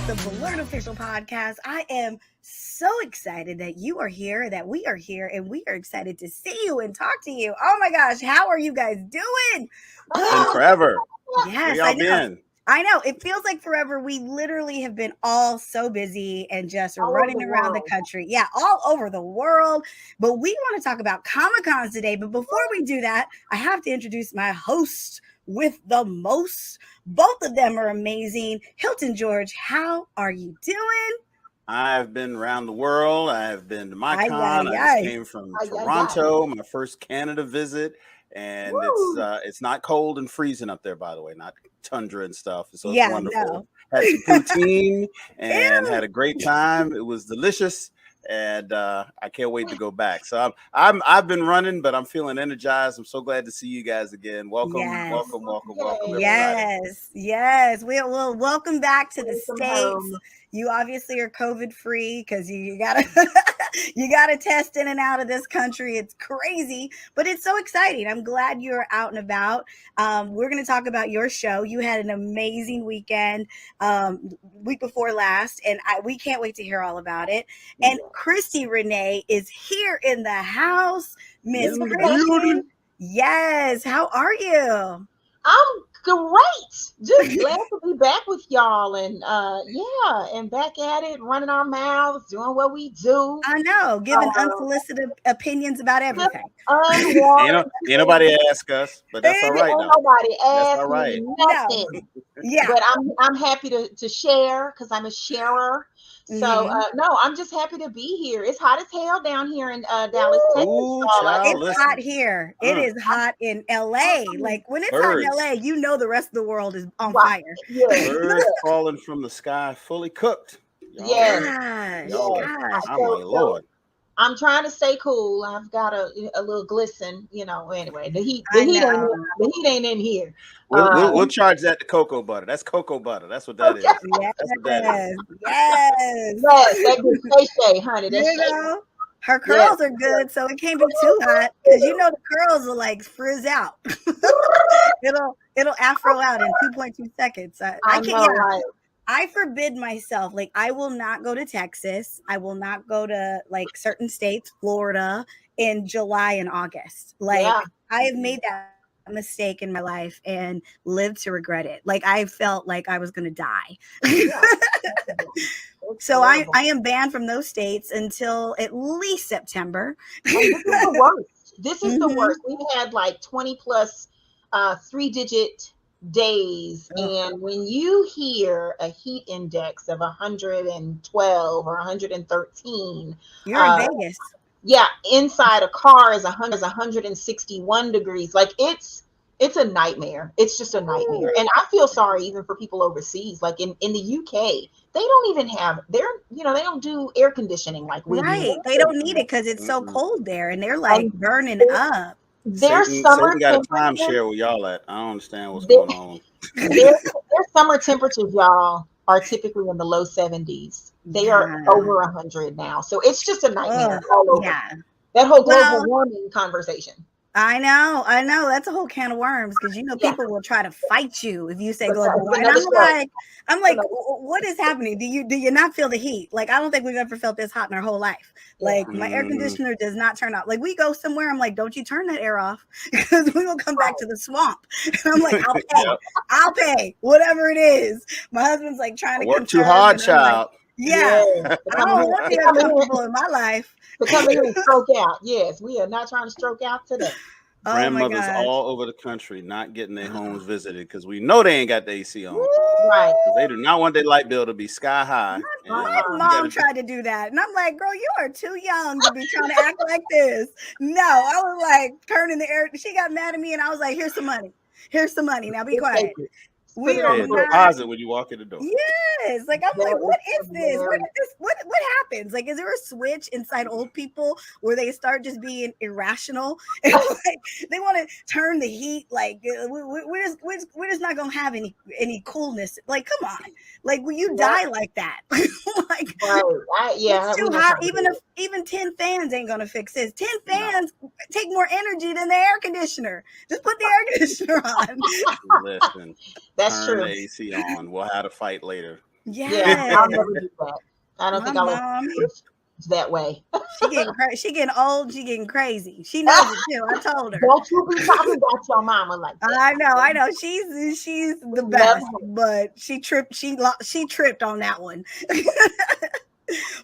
the BLERD official podcast. I am so excited that you are here, that we are here, and we are excited to see you and talk to you. Oh my gosh, how are you guys doing? Been forever. Yes, Where y'all been? I know. It feels like forever. We literally have been all so busy and just running around the country. Yeah, all over the world. But we want to talk about Comic-Cons today. But before we do that, I have to introduce my host with the most. Both of them are amazing. Hilton George, how are you doing? I've been around the world. I've been to MyCon. I just came from Toronto, my first Canada visit. And it's not cold and freezing up there, by the way, not tundra and stuff. So it's wonderful. No. Had some poutine and had a great time. It was delicious, and I can't wait to go back. So I've been running, but I'm feeling energized. I'm so glad to see you guys again. Welcome, welcome, everybody. Yes. We'll welcome back to the States. You obviously are COVID free because you gotta you gotta test in and out of this country. It's crazy, but it's so exciting. I'm glad you're out and about. We're gonna talk about your show. You had an amazing weekend week before last, and we can't wait to hear all about it. And Christi Renee is here in the house. Miss Christi. Yes, how are you? I'm great. Just glad to be back with y'all, and and back at it, running our mouths, doing what we do. I know, giving unsolicited opinions about everything. Ain't nobody ask us, but that's all right. Nobody asked me nothing. No. Yeah, but I'm happy to share because I'm a sharer. So no, I'm just happy to be here. It's hot as hell down here in Dallas, Texas. It's hot here. It is hot in LA. Like when it's hot in LA, you know the rest of the world is on fire. Birds falling from the sky, fully cooked. Gosh. I'm like, Lord. I'm trying to stay cool. I've got a little glisten, anyway. The heat ain't in here. We'll charge that to cocoa butter. That's cocoa butter. That's what that is. Yes. That's what that is. Yes. That good shay, honey. That's her curls are good, so it can't be too hot because the curls will like frizz out. it'll afro out in 2.2 seconds. I can't. Right? I forbid myself. Like, I will not go to Texas. I will not go to like certain states, Florida, in July and August. Like, I have made that mistake in my life and lived to regret it. Like, I felt like I was going to die. So I am banned from those states until at least September. This is the worst. This is the worst. We've had like 20 plus 3-digit days, and when you hear a heat index of 112 or 113, you're in Vegas. Inside a car is 161 degrees. Like it's a nightmare. It's just a nightmare. And I feel sorry even for people overseas. Like in the UK, they don't even have they don't do air conditioning like we do. They don't need it because it's so cold there, and they're like burning up. Their summer got a timeshare where y'all at. I don't understand what's going on. Their summer temperatures, y'all, are typically in the low 70s. They are over 100 now. So it's just a nightmare all over. That whole global warming conversation. I know. That's a whole can of worms because people will try to fight you if you say global warming. I'm like, what is happening? Do you not feel the heat? Like, I don't think we've ever felt this hot in our whole life. Like, my air conditioner does not turn off. Like, we go somewhere, I'm like, don't you turn that air off because we will come back to the swamp. And I'm like, I'll pay whatever it is. My husband's like trying to work too hard, child. I don't want to be uncomfortable in my life. To come in and stroke out. Yes, we are not trying to stroke out today. Grandmothers all over the country not getting their homes visited because we know they ain't got the AC on. Right. Because they do not want their light bill to be sky high. My mom tried to do that. And I'm like, girl, you are too young to be trying to act like this. No, I was like turning the air. She got mad at me and I was like, here's some money. Now be quiet. We are deposit when you walk in the door. Yes, like I'm like, what is this? What happens? Like, is there a switch inside old people where they start just being irrational and like they want to turn the heat? Like we're just not gonna have any coolness. Like, come on, like will you die like that? Like, it's too hot. Even 10 fans ain't gonna fix this. 10 fans take more energy than the air conditioner. Just put the air conditioner on. Listen. That's true. Turn the AC on. We'll have to fight later. Yeah. I'll never do that. I don't My think I will mom, that way. she getting old, she getting crazy. She knows it too. I told her. Don't you be talking about your mama like that. I know. She's the best, but she tripped on that one.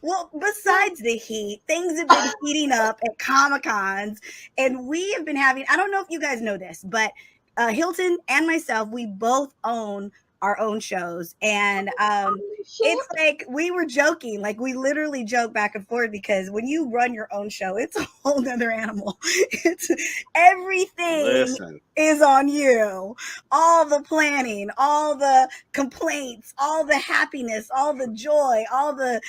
Well, besides the heat, things have been heating up at Comic-Cons, and we have been having, I don't know if you guys know this, but Hilton and myself, we both own our own shows. And it's like we were joking, like we literally joke back and forth, because when you run your own show, it's a whole nother animal. It's everything is on you. All the planning, all the complaints, all the happiness, all the joy, all the,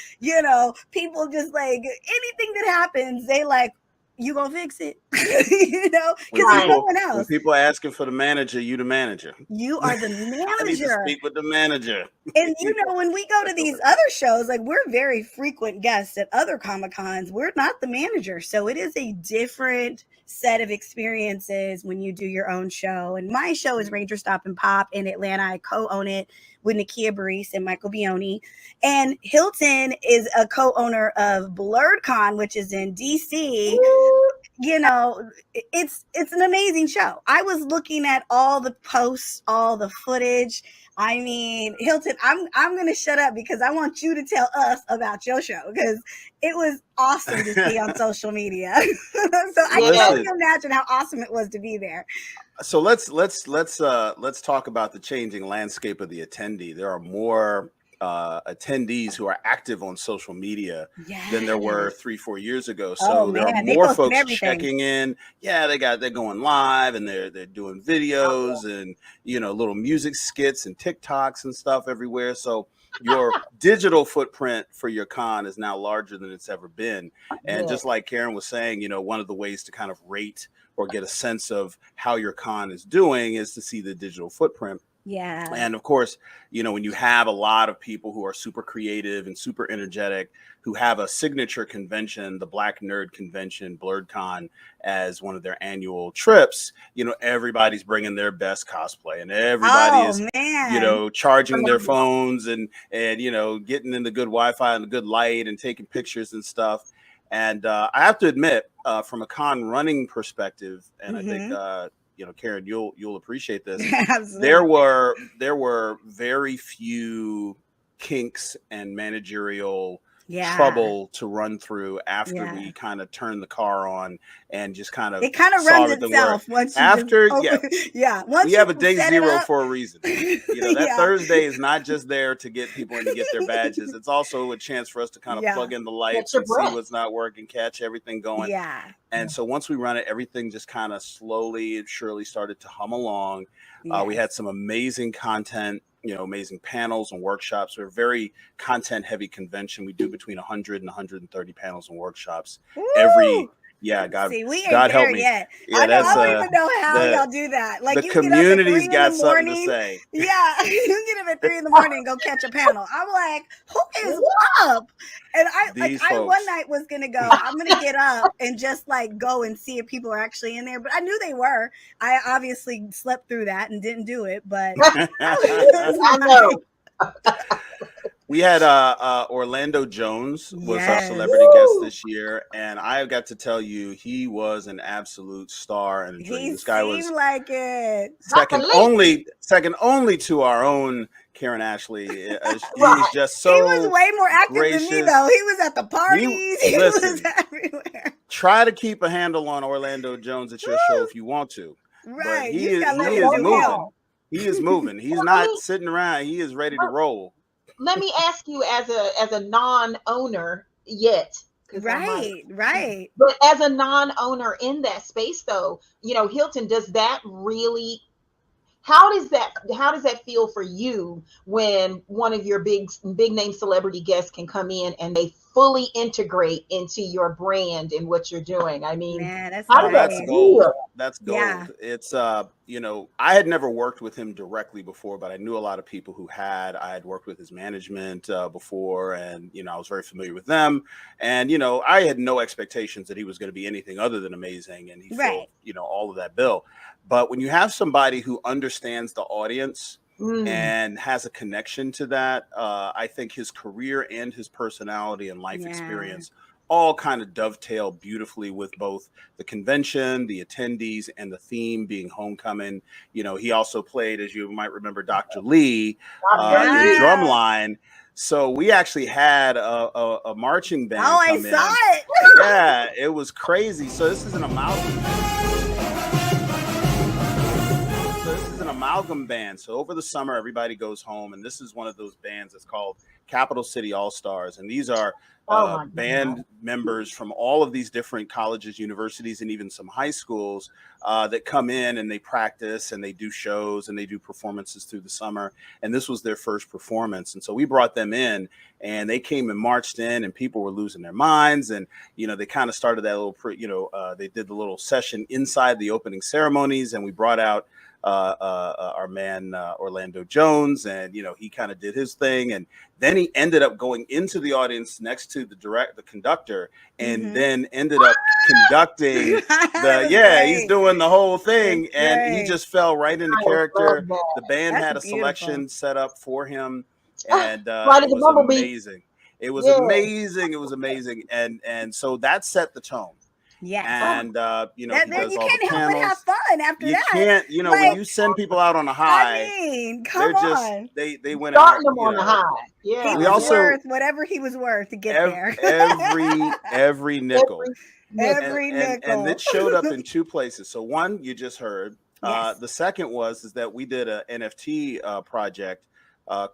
people just like anything that happens, they like, you gonna fix it, because there's no one else. When people are asking for the manager, you the manager. You are the manager. I need to speak with the manager. And when we go to these other shows, like we're very frequent guests at other Comic-Cons, we're not the manager. So it is a different set of experiences when you do your own show. And my show is RangerStop and Pop in Atlanta. I co-own it with Nakia Barice and Michael Bioni. And Hilton is a co-owner of BlerDCon, which is in DC. It's an amazing show. I was looking at all the posts, all the footage. I mean, Hilton, I'm going to shut up because I want you to tell us about your show, because it was awesome to see on social media. So I can only imagine how awesome it was to be there. So let's talk about the changing landscape of the attendee. There are more attendees who are active on social media than there were 3-4 years ago. So there are more folks checking in. Yeah, they're going live, and they're doing videos and little music skits and TikToks and stuff everywhere. So your digital footprint for your con is now larger than it's ever been. And just like Karan was saying, one of the ways to kind of rate or get a sense of how your con is doing is to see the digital footprint. Yeah. And of course, when you have a lot of people who are super creative and super energetic, who have a signature convention, the Black Nerd Convention, BlerDCon, as one of their annual trips, everybody's bringing their best cosplay, and everybody is, charging their phones and getting in the good Wi-Fi and the good light and taking pictures and stuff. And I have to admit, from a con running perspective, and I think, Karan, you'll appreciate this. There were very few kinks and managerial trouble to run through after we kind of turned the car on and just kind of it kind of runs itself once you after once we have a day zero for a reason. That Thursday is not just there to get people in to get their badges. It's also a chance for us to kind of plug in the lights and see what's not working, catch everything going. And so once we run it, everything just kind of slowly and surely started to hum along. We had some amazing content, amazing panels and workshops. We're a very content heavy convention. We do between 100 and 130 panels and workshops every. God help me. Yet. I don't even know how y'all do that. Like the community's got something to say. Yeah, you get up at 3 a.m. and go catch a panel. I'm like, who is up? And I one night was gonna go. I'm gonna get up and just like go and see if people are actually in there. But I knew they were. I obviously slept through that and didn't do it. But I know. We had Orlando Jones was our celebrity guest this year, and I got to tell you, he was an absolute star and a dream. This guy was like it. Second only to our own Karan Ashley. He's just so. He was way more active gracious. Than me, though. He was at the parties. He was everywhere. Try to keep a handle on Orlando Jones at your show if you want to. Right, but he is moving. He is moving. He's not sitting around. He is ready to roll. Let me ask you, as a non-owner yet, right. But as a non-owner in that space, though, Hilton, does that really? How does that feel for you when one of your big name celebrity guests can come in and they fully integrate into your brand and what you're doing? I mean, that's gold. That's gold. Yeah. It's I had never worked with him directly before, but I knew a lot of people who had. I had worked with his management before, and I was very familiar with them. And I had no expectations that he was going to be anything other than amazing, and he filled all of that bill. But when you have somebody who understands the audience and has a connection to that. I think his career and his personality and life experience all kind of dovetail beautifully with both the convention, the attendees, and the theme being homecoming. You know, he also played, as you might remember, Dr. Lee in Drumline. So we actually had a marching band come in. Saw it. Yeah, it was crazy. So this is an amalgam band. So over the summer, everybody goes home, and this is one of those bands that's called Capital City All Stars, and these are band members from all of these different colleges, universities, and even some high schools that come in and they practice and they do shows and they do performances through the summer. And this was their first performance, and so we brought them in, and they came and marched in, and people were losing their minds. And you know, they kind of started that little, they did the little session inside the opening ceremonies, and we brought out our man Orlando Jones, and you know, he kind of did his thing, and then he ended up going into the audience next to the conductor, and then ended up conducting he's doing the whole thing, and he just fell right into character. The band had a selection set up for him, and it was amazing. It was amazing. It was amazing, and so that set the tone. Yeah, and you know, then you can't help but have fun after that. You can't, you know, like, when you send people out on a high, I mean, come on, they went out them on a high. Yeah, he was worth whatever he was worth to get there. every nickel, every nickel, and it showed up in two places. So one, you just heard. The second is that we did a NFT project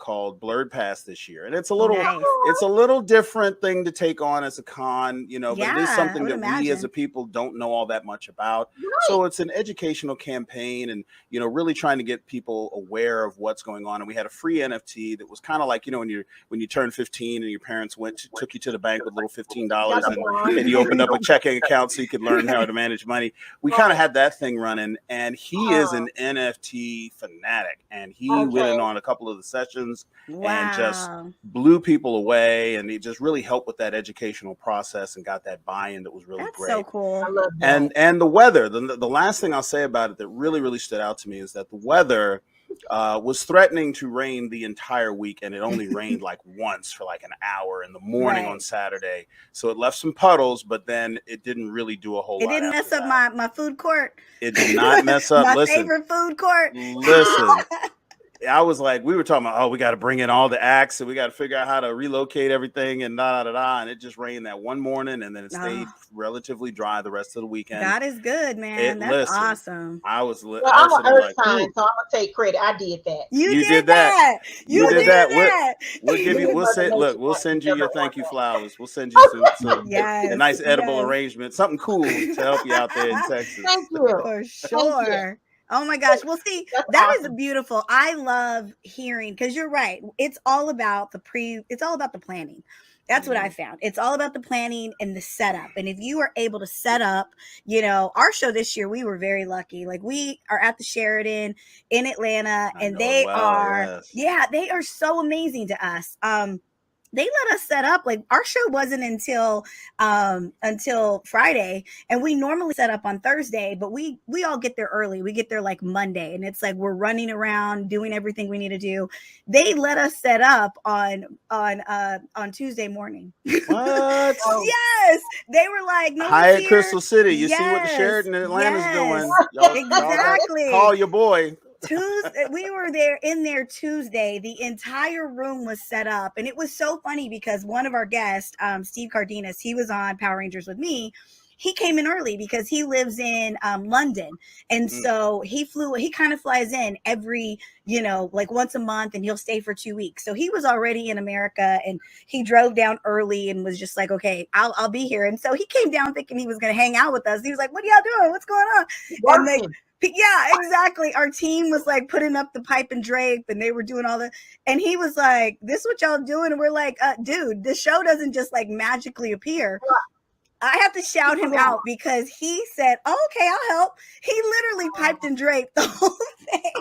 called BLERD this year, and it's a little different thing to take on as a con, you know, but it is something that we as a people don't know all that much about. So it's an educational campaign, and you know, really trying to get people aware of what's going on. And we had a free NFT that was kind of like, you know, when you turn 15 and your parents took you to the bank with little $15 and you opened up a checking account so you could learn how to manage money. We kind of had that thing running, and he is an NFT fanatic, and he went in on a couple of the sessions and just blew people away, and he just really helped with that educational process and got that buy-in that was really great. So cool. I love that. And the weather, the last thing I'll say about it that really stood out to me is that the weather was threatening to rain the entire week, and it only rained like once for like an hour in the morning on Saturday. So it left some puddles, but then it didn't really do a whole lot. It didn't mess up my food court. It did not mess up. My favorite food court. Listen. I was like, we were talking about, we got to bring in all the acts, and we got to figure out how to relocate everything, and and it just rained that one morning, and then it stayed relatively dry the rest of the weekend. That is good, man. That's awesome. I was I'm an earth sign, so I'm gonna take credit. I did that. You did that. You did that. We'll give you. We'll send you your thank you flowers. We'll send you some a nice edible arrangement, something cool to help you out there in Texas. Thank you for sure. Oh my gosh. Well, see, that is beautiful. I love hearing, because you're right. It's all about it's all about the planning. That's what I found. It's all about the planning and the setup. And if you are able to set up, you know, our show this year, we were very lucky. Like, we are at the Sheraton in Atlanta, and they are so amazing to us. They let us set up, like, our show wasn't until Friday, and we normally set up on Thursday, but we all get there early. We get there like Monday, and it's like we're running around doing everything we need to do. They let us set up on Tuesday morning. What? Yes, they were like, no, Hyatt Crystal City. You see what the Sheraton in Atlanta's doing? Exactly. Call your boy. Tuesday, we were in there Tuesday. The entire room was set up, and it was so funny because one of our guests, Steve Cardenas, he was on Power Rangers with me. He came in early because he lives in London, and so he kind of flies in every, you know, like once a month, and he'll stay for 2 weeks. So he was already in America, and he drove down early and was just like, okay, I'll be here. And so he came down thinking he was going to hang out with us. He was like, what are y'all doing? What's going on? And yeah, exactly. Our team was like putting up the pipe and drape, and they were doing all that. And he was like, this is what y'all doing? And we're like, dude, the show doesn't just like magically appear. I have to shout him out because he said, oh, okay, I'll help. He literally piped and draped the whole thing.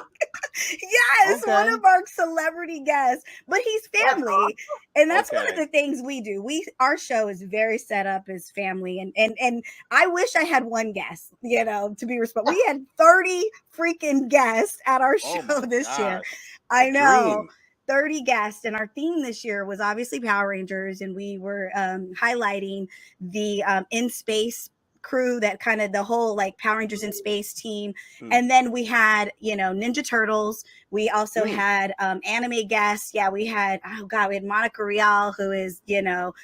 Yes, okay. One of our celebrity guests, but he's family. And that's one of the things we do. Our show is very set up as family. And I wish I had one guest, you know, to be responsible. We had 30 freaking guests at our show this year. I know. 30 guests, and our theme this year was obviously Power Rangers, and we were highlighting the in space crew, that kind of the whole like Power Rangers in space team. And then we had, you know, Ninja Turtles. We also had anime guests. Yeah, we had, oh God, we had Monica Rial, who is, you know,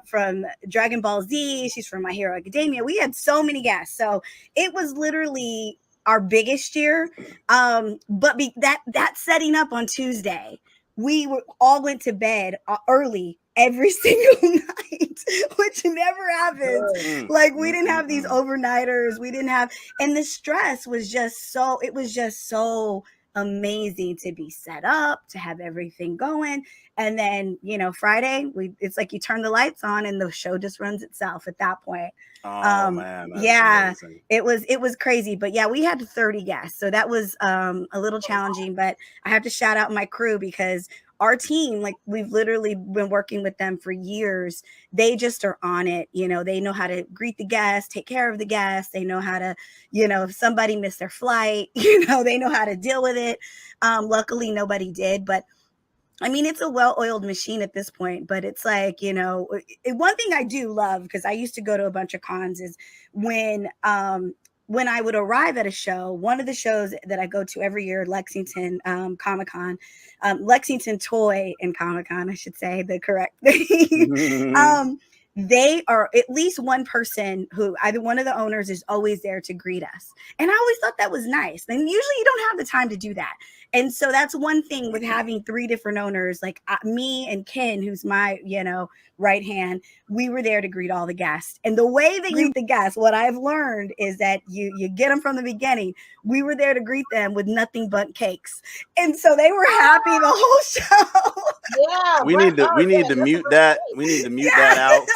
from Dragon Ball Z. She's from My Hero Academia. We had so many guests. So it was literally our biggest year. But that setting up on Tuesday, we all went to bed early every single night, which never happens. Like, we didn't have these overnighters. We didn't have, and the stress was just so, it was just so amazing to be set up, to have everything going. And then, you know, Friday, it's like you turn the lights on and the show just runs itself at that point. Oh man. Yeah, it was crazy. But yeah, we had 30 guests. So that was a little challenging, but I have to shout out my crew, because our team, like, we've literally been working with them for years. They just are on it. You know, they know how to greet the guests, take care of the guests. They know how to, you know, if somebody missed their flight, you know, they know how to deal with it. Luckily, nobody did. But I mean, it's a well-oiled machine at this point, but it's like, you know, one thing I do love, because I used to go to a bunch of cons, is when I would arrive at a show. One of the shows that I go to every year, Lexington Comic-Con, Lexington Toy and Comic-Con, I should say the correct thing. They are at least one person who, either one of the owners, is always there to greet us. And I always thought that was nice. And usually you don't have the time to do that. And so that's one thing with having 3 different owners, like me and Ken, who's my, you know, right hand. We were there to greet all the guests. And the way that you greet the guests, what I've learned is that you get them from the beginning. We were there to greet them with nothing but cakes. And so they were happy the whole show. Yeah. We need to mute that. We need to mute that out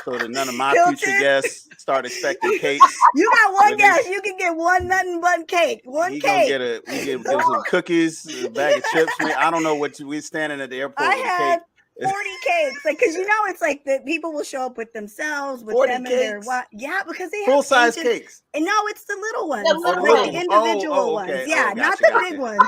so that none of my future guests start expecting cakes. You got one guest. You can get one nothing but cake. One cake. We get some cookies, a bag of chips. I don't know what we're standing at the airport with a cake. 40 cakes, like, because you know it's like that people will show up with themselves, with them cakes? And yeah, because they have full size cakes. And no, it's the little ones, the individual ones. Yeah, gotcha, not the big ones.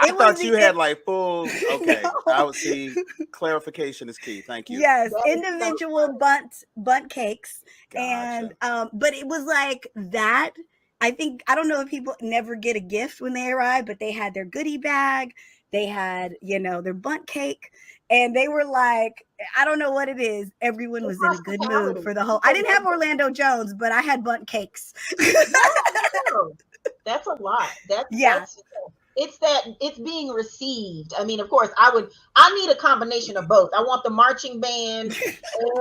I thought you had like full. Okay, no. I would see. Clarification is key. Thank you. Yes, individual bunt cakes, gotcha. And but it was like that. I don't know if people never get a gift when they arrive, but they had their goodie bag. They had, you know, their bunt cake. And they were like, I don't know what it is. Everyone was in a good mood for the whole. I didn't have Orlando Jones, but I had bunt cakes. That's a lot. It's being received. I mean, of course, I need a combination of both. I want the marching band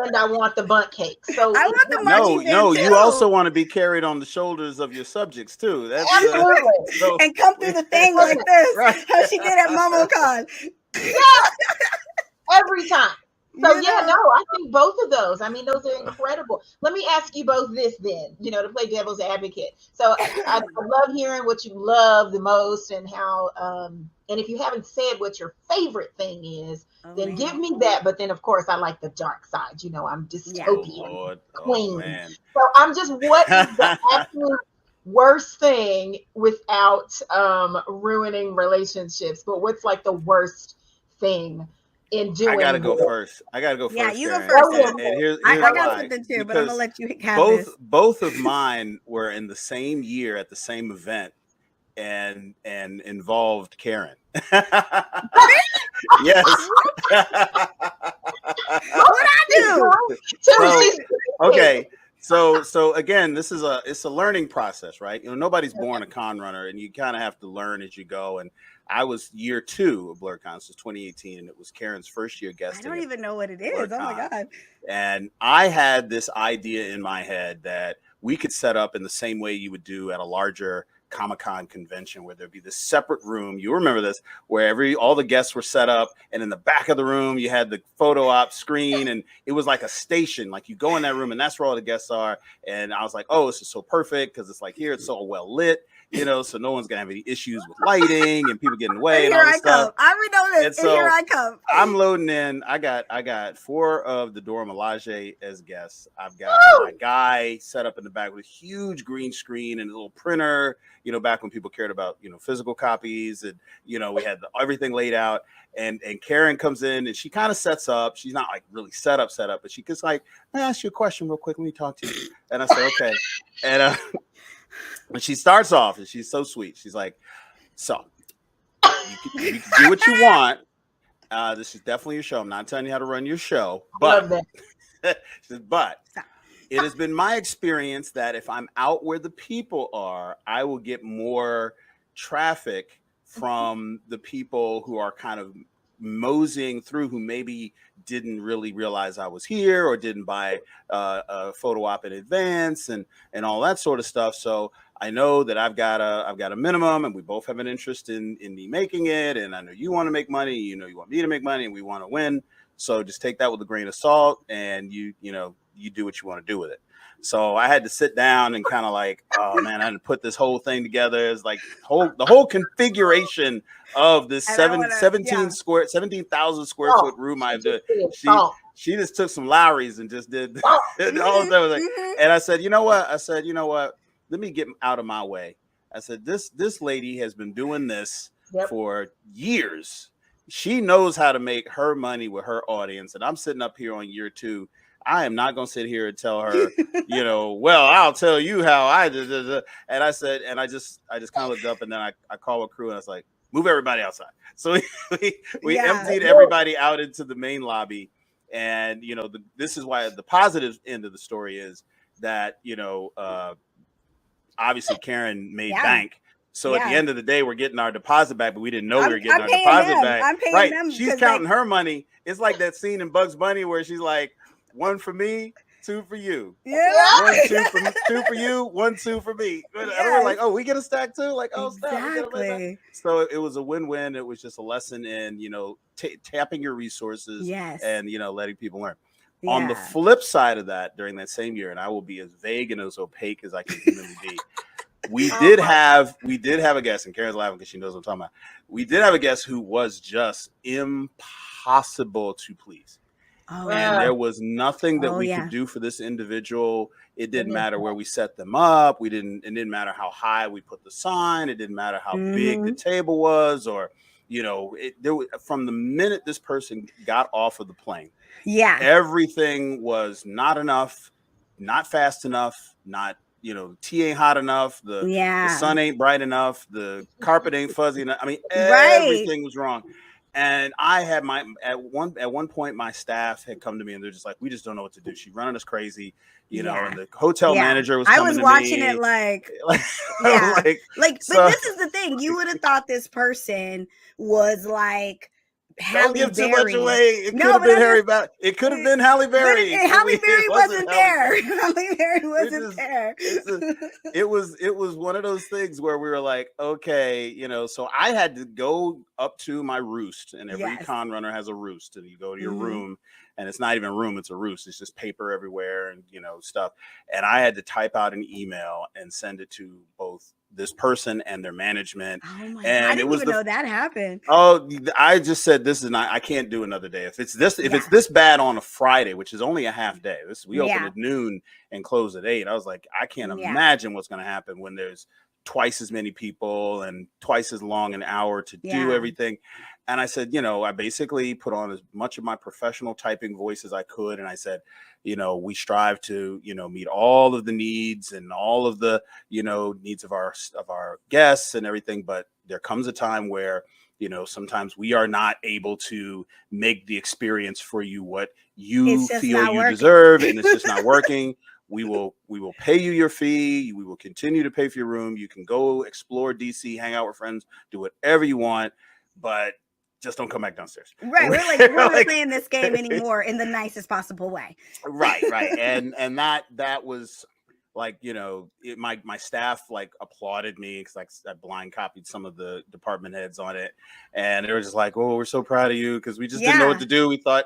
and I want the bunt cake. So I want the marching band too. You also want to be carried on the shoulders of your subjects too. That's absolutely. And come through the thing like this, right. How she did at MomoCon. Yeah. Every time. So yeah, no, I think both of those. I mean, those are incredible. Let me ask you both this then, you know, to play devil's advocate. So I love hearing what you love the most and how, and if you haven't said what your favorite thing is, then give me that. But then, of course, I like the dark side. You know, I'm dystopian queen. So I'm just, what is the absolute worst thing without ruining relationships? But what's like the worst thing in doing? I gotta go first. Yeah, you go first. And here's I got something too, but I'm gonna let you have both of mine were in the same year at the same event and involved Karen. Yes. What I do? Okay. So again, it's a learning process, right? You know, nobody's born a con runner, and you kind of have to learn as you go. And I was year 2 of BlerDCon, so 2018, and it was Karen's first year guesting. I don't even know what it is. BlerDCon. Oh my God. And I had this idea in my head that we could set up in the same way you would do at a larger Comic-Con convention, where there'd be this separate room. You remember this, where all the guests were set up, and in the back of the room you had the photo op screen, and it was like a station. Like, you go in that room and that's where all the guests are. And I was like, oh, this is so perfect, because it's like here, it's so well lit. so no one's gonna have any issues with lighting and people getting away and here all this I stuff. come. I already know this. And here I come. I'm loading in. I got 4 of the Dora Milaje as guests. I've got my guy set up in the back with a huge green screen and a little printer. Back when people cared about physical copies, and we had everything laid out. And Karen comes in and she kind of sets up. She's not like really set up, but she gets like, "Let me ask you a question real quick. Let me talk to you." And I say, "Okay." And when she starts off, and she's so sweet, she's like, "So you can do what you want. This is definitely your show. I'm not telling you how to run your show, but it has been my experience that if I'm out where the people are, I will get more traffic from the people who are kind of moseying through, who maybe didn't really realize I was here or didn't buy a photo op in advance and all that sort of stuff. So I know that I've got a minimum, and we both have an interest in me making it. And I know you want to make money, you want me to make money, and we want to win. So just take that with a grain of salt, and you do what you want to do with it. So I had to sit down and kind of like, oh man, I had to put this whole thing together. It's like the whole configuration of this 17,000 square foot room I did. She just took some Lowry's and just did all of that. And I said, you know what? Let me get out of my way. I said, this lady has been doing this for years. She knows how to make her money with her audience. And I'm sitting up here on year 2. I am not going to sit here and tell her, well, I'll tell you how I did. And I said, and I just kind of looked up, and then I called a crew, and I was like, move everybody outside. So we emptied everybody out into the main lobby. And, this is why the positive end of the story is that, obviously Karen made bank. So at the end of the day, we're getting our deposit back, but we didn't know we were getting our deposit back. I'm paying them. She's counting her money. It's like that scene in Bugs Bunny where she's like, 1 for me, 2 for you. Yeah. 1, 2 for you, 1, 2 for me. And we're like, oh, we get a stack too? Like, oh, exactly. So it was a win-win. It was just a lesson in, tapping your resources and, letting people learn. Yeah. On the flip side of that, during that same year, and I will be as vague and as opaque as I can humanly be, we did have a guest, and Karen's laughing because she knows what I'm talking about. We did have a guest who was just impossible to please. And there was nothing that we could do for this individual. It didn't matter where we set them up. It didn't matter how high we put the sign. It didn't matter how big the table was, or, from the minute this person got off of the plane, everything was not enough, not fast enough, not, tea ain't hot enough. The sun ain't bright enough. The carpet ain't fuzzy enough. I mean, everything was wrong. And I had at one point, my staff had come to me and they're just like, we just don't know what to do. She's running us crazy, and the hotel manager was coming to me. I was watching it like, but this is the thing. You would have thought this person was like, Halle Berry. Too much away. It could have been Harry. It could have been Halle Berry. Halle Berry wasn't there. Halle Berry wasn't there. It was one of those things where we were like, okay, so I had to go up to my roost, and every con runner has a roost, and you go to your room, and it's not even a room; it's a roost. It's just paper everywhere and stuff. And I had to type out an email and send it to both this person and their management. Oh my God, I didn't even know that happened. Oh, I just said, this is not, I can't do another day. If it's this bad on a Friday, which is only a half day, we open at noon and close at 8. I was like, I can't imagine what's going to happen when there's twice as many people and twice as long an hour to do everything. And I said, I basically put on as much of my professional typing voice as I could. And I said, we strive to, meet all of the needs and all of the, needs of our guests and everything. But there comes a time where, sometimes we are not able to make the experience for you what you feel you deserve. And it's just not working. We will pay you your fee. We will continue to pay for your room. You can go explore DC, hang out with friends, do whatever you want, but just don't come back downstairs. Right. We're not playing this game anymore in the nicest possible way. Right. And that was like, my staff like applauded me because I blind copied some of the department heads on it, and they were just like, "Oh, we're so proud of you," because we just didn't know what to do. We thought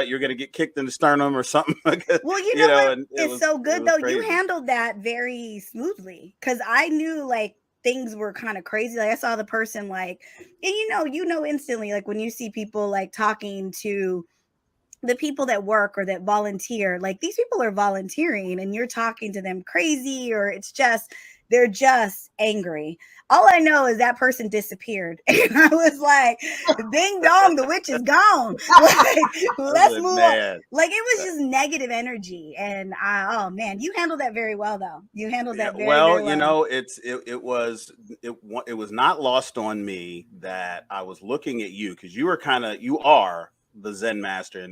you're gonna get kicked in the sternum or something. Well, what? It's so good though. Crazy. You handled that very smoothly because I knew like things were kind of crazy. Like I saw the person like, and you know instantly, like when you see people like talking to the people that work or that volunteer, like these people are volunteering and you're talking to them crazy, or it's just they're just angry. All I know is that person disappeared. And I was like, ding dong, the witch is gone. Like, let's move on. Like it was just negative energy. And oh man, you handled that very well though. You handled that very well. You know, it was not lost on me that I was looking at you, because you are the Zen master,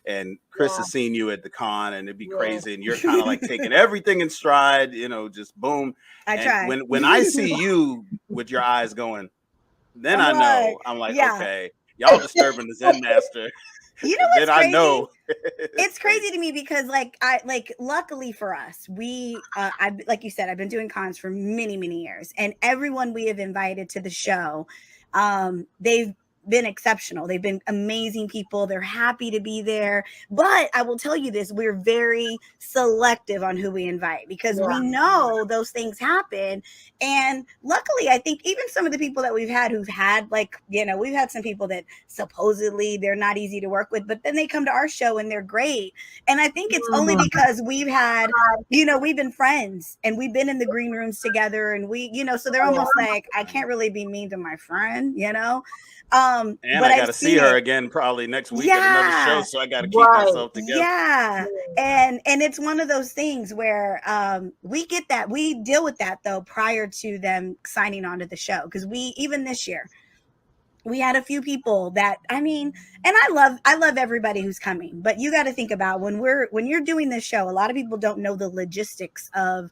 and Chris has seen you at the con, and it'd be crazy, and you're kind of like taking everything in stride, you know, just boom. I try. When I see you with your eyes going, then I'm like, okay, y'all disturbing the Zen master. You know what's crazy? I know. It's crazy to me because luckily for us, I like you said, I've been doing cons for many, many years, and everyone we have invited to the show, they've been exceptional. They've been amazing people. They're happy to be there. But I will tell you this, we're very selective on who we invite, because we know those things happen. And luckily, I think even some of the people that we've had who've had, like, you know, we've had some people that supposedly they're not easy to work with, but then they come to our show and they're great. And I think it's only because we've had, you know, we've been friends and we've been in the green rooms together, and we, you know, so they're almost like, I can't really be mean to my friend, you know? And I got to see her again probably next week at another show, so I got to keep myself together. Yeah, and it's one of those things where we get that, we deal with that though prior to them signing on to the show, because even this year we had a few people that, I mean, and I love everybody who's coming, but you got to think about when you're doing this show, a lot of people don't know the logistics of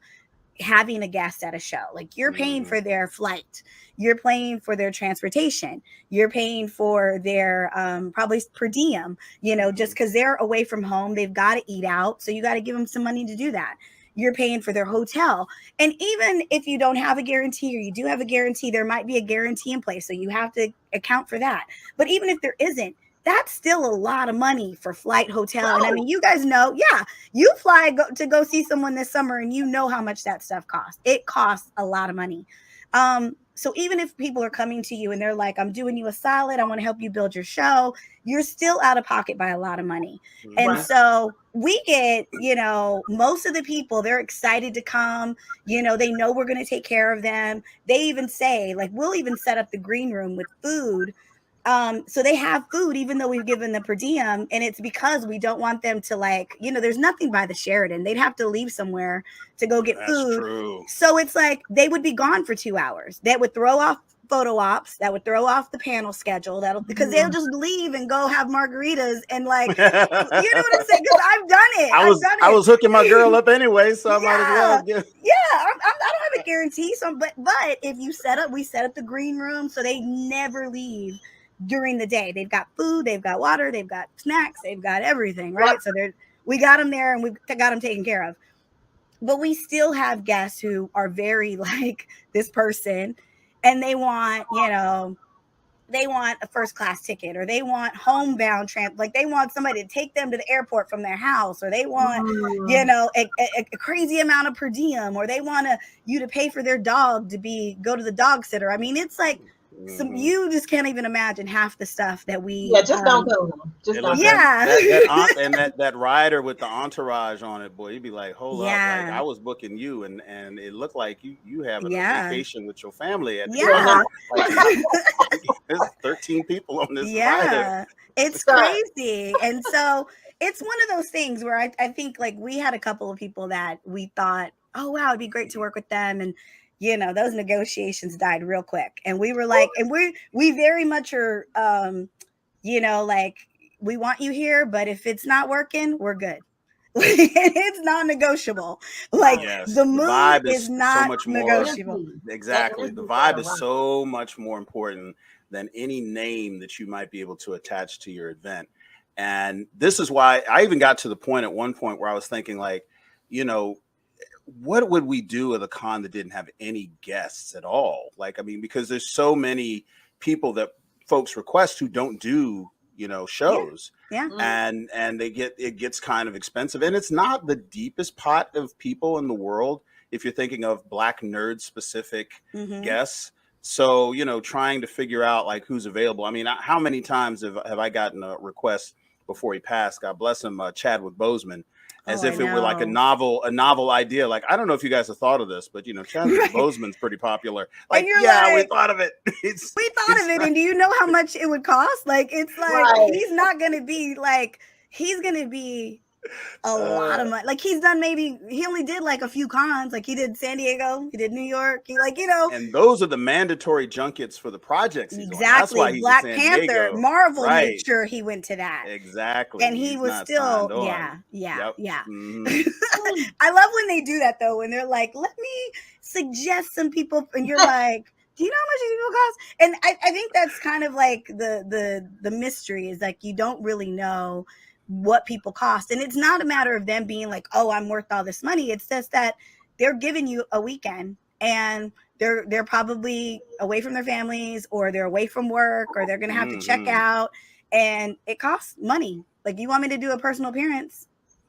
having a guest at a show. Like you're paying for their flight, you're paying for their transportation, you're paying for their probably per diem, you know, just because they're away from home, they've got to eat out, so you got to give them some money to do that. You're paying for their hotel, and even if you don't have a guarantee, or you do have a guarantee, there might be a guarantee in place, so you have to account for that. But even if there isn't, that's still a lot of money for flight, hotel. And I mean, you guys know, you fly to go see someone this summer, and you know how much that stuff costs. It costs a lot of money. So even if people are coming to you and they're like, I'm doing you a solid, I want to help you build your show, you're still out of pocket by a lot of money. And so we get, you know, most of the people, they're excited to come, you know, they know we're going to take care of them. They even say, like, we'll even set up the green room with food. So they have food, even though we've given the per diem, and it's because we don't want them to, like, you know, there's nothing by the Sheraton. They'd have to leave somewhere to go get food. True. So it's like they would be gone for 2 hours. That would throw off photo ops, that would throw off the panel schedule, because they'll just leave and go have margaritas and, like, you know what I'm saying? Because I've done it. I was hooking my girl up anyway, so I might as well get. I don't have a guarantee. So, but if we set up the green room, so they never leave during the day. They've got food, they've got water, they've got snacks, they've got everything, right? So we got them there and we got them taken care of. But we still have guests who are very like this person, and they want, you know, they want a first class ticket, or they want homebound like they want somebody to take them to the airport from their house, or they want, you know, a crazy amount of per diem, or they want you to pay for their dog to go to the dog sitter. I mean, it's like, you just can't even imagine half the stuff that we just don't go. Just don't. That rider with the entourage on it, boy, you'd be like, hold up, like, I was booking you, and it looked like you having a vacation with your family at there's 13 people on this rider. It's crazy. And so it's one of those things where I think, like, we had a couple of people that we thought, oh wow, it'd be great to work with them, and you know, those negotiations died real quick. And we were like, and we very much are, you know, like, we want you here, but if it's not working, we're good. It's non-negotiable. Like, the mood is not so much negotiable. Exactly. The vibe is so much more important than any name that you might be able to attach to your event. And this is why I even got to the point at one point where I was thinking, like, you know, what would we do at a con that didn't have any guests at all? Like, I mean, because there's so many people that folks request who don't do, you know, shows. And it gets kind of expensive, and it's not the deepest pot of people in the world. if you're thinking of Black nerd specific guests. So, you know, trying to figure out like who's available. I mean, how many times have I gotten a request before he passed, God bless him, Chadwick Boseman, as if it were like a novel idea. Like, I don't know if you guys have thought of this, but you know, Chadwick Boseman's pretty popular. Like, yeah, we thought of it. We thought of it. And do you know how much it would cost? Like, it's like, he's not going to be like, he's going to be a lot of money. Like, he's done he only did like a few cons. Like, he did San Diego, he did New York. He like, you know. And those are the mandatory junkets for the projects. Exactly. That's why he's Black Panther, Marvel made sure he went to that. Exactly. And he was still, yeah. I love when they do that though, when they're like, let me suggest some people, and you're like, do you know how much these people cost? And I think that's kind of like the mystery is like, you don't really know what people cost. And it's not a matter of them being like, oh, I'm worth all this money. It's just that they're giving you a weekend and they're probably away from their families, or they're away from work, or they're going to have to check out, and it costs money. Like, you want me to do a personal appearance,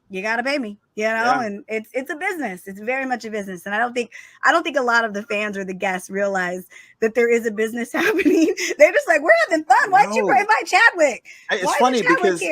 you got to pay me, you know, and it's a business. It's very much a business. And I don't think a lot of the fans or the guests realize that there is a business happening. They're just like, we're having fun. Why don't you invite Chadwick? It's funny because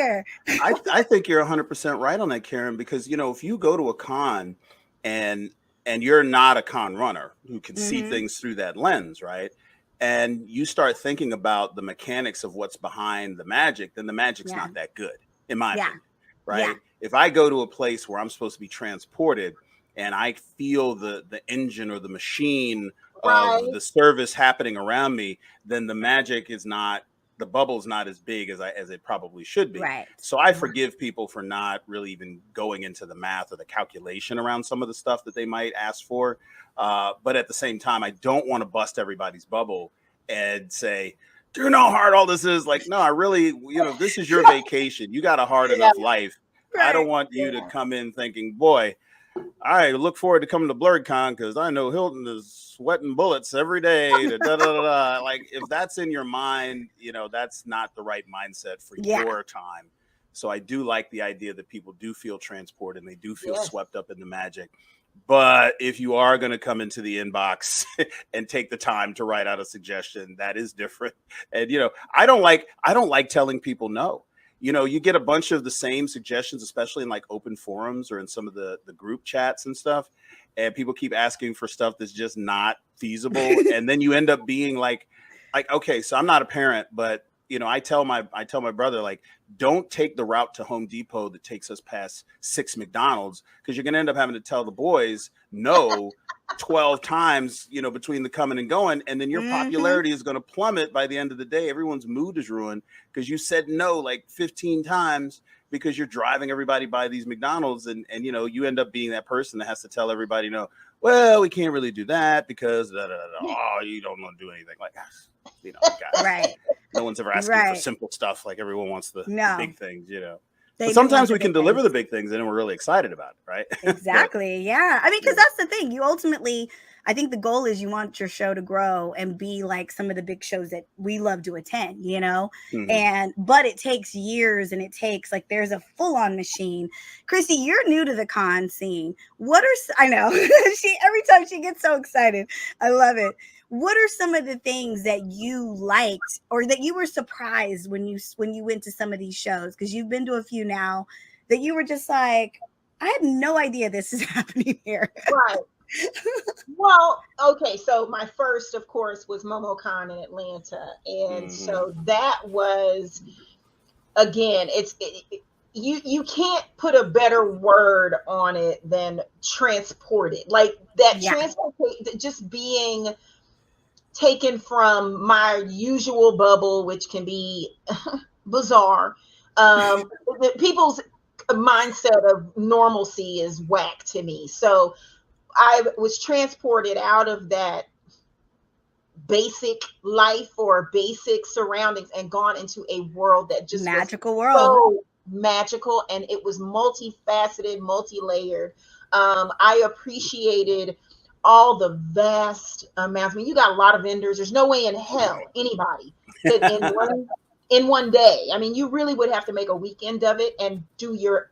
I think you're 100% right on that, Karen, because, you know, if you go to a con and you're not a con runner who can see things through that lens, right? And you start thinking about the mechanics of what's behind the magic, then the magic's not that good, in my opinion, right? Yeah. If I go to a place where I'm supposed to be transported and I feel the engine or the machine of the service happening around me, then the magic is not, the bubble's not as big as it probably should be. Right. So I forgive people for not really even going into the math or the calculation around some of the stuff that they might ask for. But at the same time, I don't want to bust everybody's bubble and say, do you know how hard all this is? Like, no, I really, you know, this is your vacation. You got a hard enough life. I don't want you to come in thinking, boy, I look forward to coming to BlerDCon because I know Hilton is sweating bullets every day. Like, if that's in your mind, you know, that's not the right mindset for your time. So I do like the idea that people do feel transported and they do feel swept up in the magic. But if you are going to come into the inbox and take the time to write out a suggestion, that is different. And, you know, I don't like telling people no. You know, you get a bunch of the same suggestions, especially in like open forums or in some of the group chats and stuff. And people keep asking for stuff that's just not feasible. And then you end up being like, okay, so I'm not a parent, but, you know, I tell my brother, like, don't take the route to Home Depot that takes us past 6 McDonald's, because you're going to end up having to tell the boys no 12 times, you know, between the coming and going. And then your popularity is going to plummet by the end of the day. Everyone's mood is ruined because you said no like 15 times because you're driving everybody by these McDonald's. And you know, you end up being that person that has to tell everybody, no, well, we can't really do that because oh, you don't want to do anything like that. You know, guys, no one's ever asking for simple stuff. Like, everyone wants the big things, you know. But sometimes we can deliver the big things and we're really excited about it, right? Exactly. Yeah. I mean, because that's the thing. You ultimately, I think the goal is you want your show to grow and be like some of the big shows that we love to attend, you know? But it takes years, and it takes, like, there's a full-on machine. Christi, you're new to the con scene. I know every time she gets so excited. I love it. What are some of the things that you liked or that you were surprised when you went to some of these shows? Because you've been to a few now that you were just like, I had no idea this is happening here. Right. Well, okay. So my first, of course, was MomoCon in Atlanta. And so that was, again, you can't put a better word on it than transported. Like that transportation, just being taken from my usual bubble, which can be bizarre. People's mindset of normalcy is whack to me. So I was transported out of that basic life or basic surroundings and gone into a world that just magical was so magical, and it was multifaceted, multi-layered. I appreciated all the vast amounts. I mean, you got a lot of vendors. There's no way in hell anybody could in one day. I mean, you really would have to make a weekend of it and do your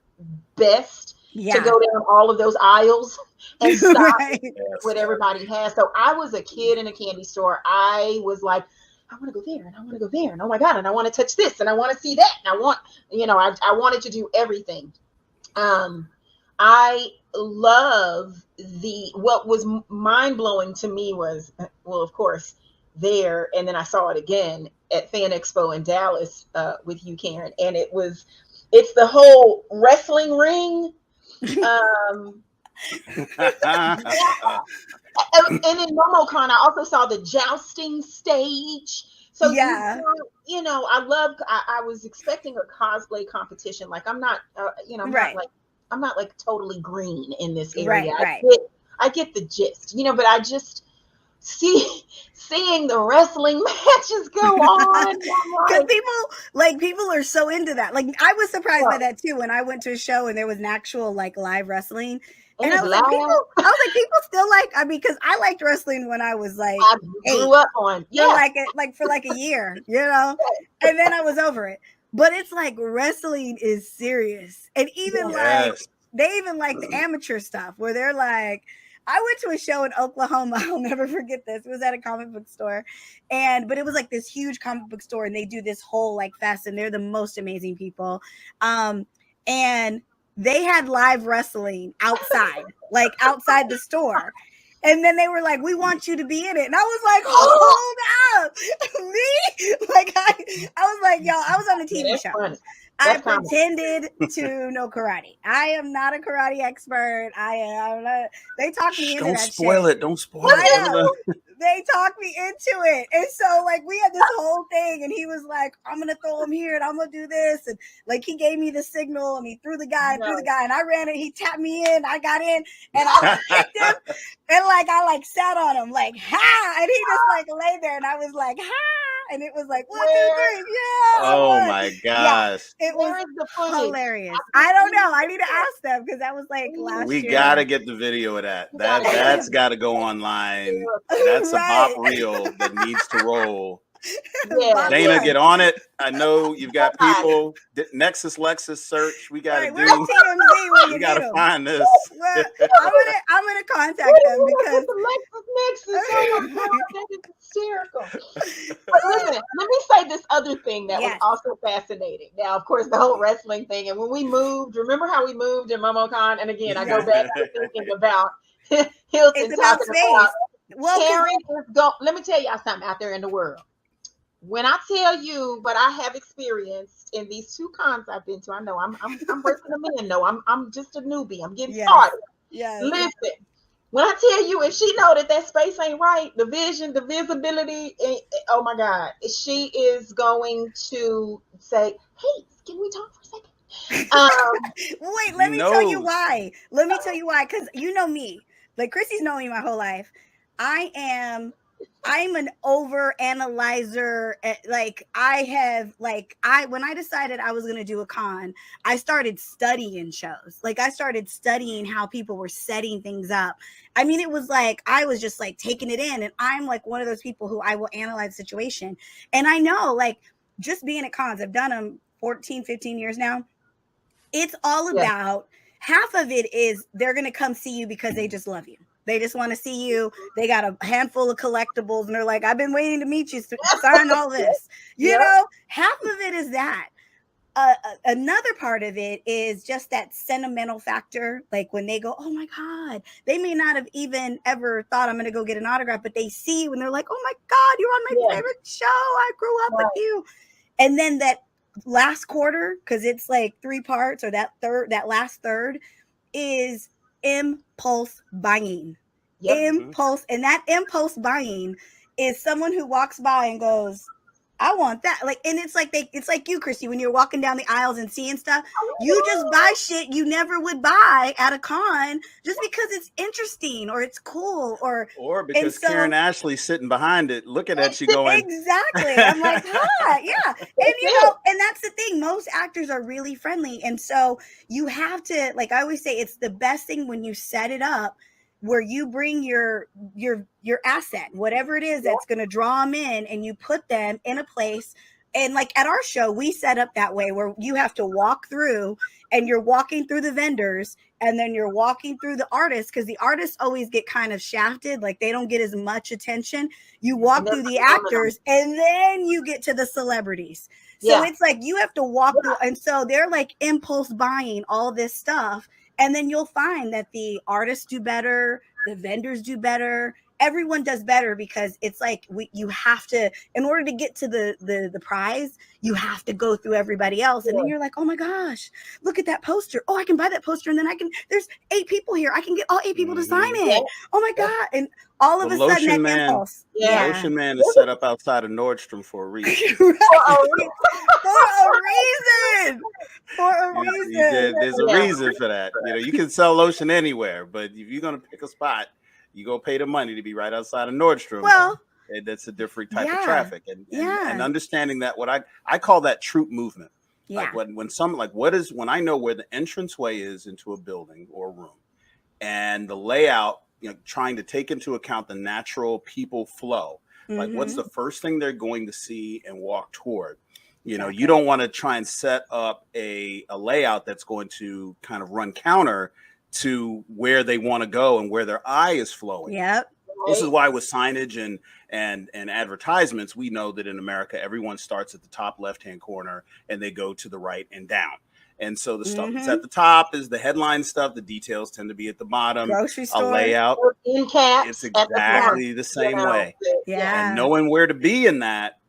best to go down all of those aisles and stop Right. what everybody has. So I was a kid in a candy store. I was like, I want to go there and I want to go there. And oh my God, and I want to touch this and I want to see that. And I want, I wanted to do everything. I love what was mind blowing to me was, well, of course, there. And then I saw it again at Fan Expo in Dallas with you, Karen. And it's the whole wrestling ring. And in MomoCon, I also saw the jousting stage. So yeah, I was expecting a cosplay competition. Like I'm not, I'm not like totally green in this area. Right. I get the gist, but I just seeing the wrestling matches go on. Because people are so into that. Like I was surprised by that too when I went to a show and there was an actual like live wrestling. And I was like, people still like, because I liked wrestling when I was like, I grew up on, for like a year, and then I was over it. But it's like wrestling is serious. And even they even like the amateur stuff where they're like, I went to a show in Oklahoma. I'll never forget this. It was at a comic book store. But it was like this huge comic book store and they do this whole like fest and they're the most amazing people. And they had live wrestling outside, like outside the store. And then they were like, we want you to be in it. And I was like, hold up. Me? Like, I was like, yo, I was on a TV show. Funny. I pretended to know karate. I am not a karate expert. I am not. They talked me into that shit. Don't spoil it. They talked me into it. And so like we had this whole thing and he was like, I'm going to throw him here and I'm going to do this. And like he gave me the signal and he threw the guy and I ran it. He tapped me in. I got in and I kicked him. And like I like sat on him like, ha. And he just like lay there and I was like, ha. And it was like 1, 2, 3, yeah. Oh my gosh! Yeah, it was hilarious. I don't know. I need to ask them because that was like last year. We gotta get the video of that. That's got to go online. That's a BOP reel that needs to roll. Yeah. Dana, get on it. I know you've got people. Nexus Lexus search. We got to do. We got to find this. Well, I'm gonna contact them because Nexus. Oh my God, that is hysterical. But listen, let me say this other thing that was also fascinating. Now, of course, the whole wrestling thing, and when we moved, remember how we moved in MomoCon? And again, I go back to thinking about Hilton talking about. Well, Karen is let me tell y'all something out there in the world. When I tell you what I have experienced in these 2 cons I've been to, I know I'm breaking them in. No, I'm just a newbie. I'm getting started. Yeah. Listen, when I tell you, if she know that space ain't right, the vision, the visibility, oh my God, she is going to say, "Hey, can we talk for a second?" Wait, let me tell you why. Let me tell you why, because you know me. Like Christy's known me my whole life. I'm an over analyzer. When I decided I was going to do a con, I started studying shows. Like I started studying how people were setting things up. I mean, it was like, I was just like taking it in. And I'm like one of those people who I will analyze the situation. And I know like just being at cons, I've done them 14, 15 years now. It's all about half of it is they're going to come see you because they just love you. They just want to see you. They got a handful of collectibles and they're like, I've been waiting to meet you, sign all this. You know, half of it is that. Another part of it is just that sentimental factor. Like when they go, oh my God, they may not have even ever thought I'm going to go get an autograph, but they see you and they're like, oh my God, you're on my favorite show. I grew up with you. And then that last quarter, because it's like 3 parts, or that last third is impulse buying. Impulse. And that impulse buying is someone who walks by and goes, I want that. Like, and it's like you, Christy, when you're walking down the aisles and seeing stuff, you just buy shit you never would buy at a con just because it's interesting or it's cool or because Karan Ashley sitting behind it, looking at you going, exactly. I'm like, yeah. And and that's the thing. Most actors are really friendly. And so you have to, like I always say, it's the best thing when you set it up where you bring your asset, whatever it is that's going to draw them in, and you put them in a place And like at our show, we set up that way where you have to walk through and you're walking through the vendors and then you're walking through the artists, because the artists always get kind of shafted. Like they don't get as much attention. You walk through the actors and then you get to the celebrities. So it's like you have to walk through. And so they're like impulse buying all this stuff. And then you'll find that the artists do better, the vendors do better, everyone does better, because it's like you have to, in order to get to the prize, you have to go through everybody else. And then you're like, oh my gosh, look at that poster. Oh, I can buy that poster. And then there's 8 people here. I can get all 8 people to sign it. Oh my God. And all of a sudden that impulse. Lotion Man is set up outside of Nordstrom for a reason. For a reason. There's a reason for that. You can sell lotion anywhere, but if you're going to pick a spot, you go pay the money to be right outside of Nordstrom. Well, and that's a different type of traffic, and understanding that what I call that troop movement. Like when I know where the entranceway is into a building or a room, and the layout, trying to take into account the natural people flow. Like what's the first thing they're going to see and walk toward? You don't want to try and set up a layout that's going to kind of run counter to where they want to go and where their eye is flowing. Yep. This is why with signage and advertisements, we know that in America, everyone starts at the top left-hand corner and they go to the right and down. And so the stuff that's at the top is the headline stuff. The details tend to be at the bottom. Grocery store. A layout. In caps. It's exactly the same way. Yeah. And knowing where to be in that,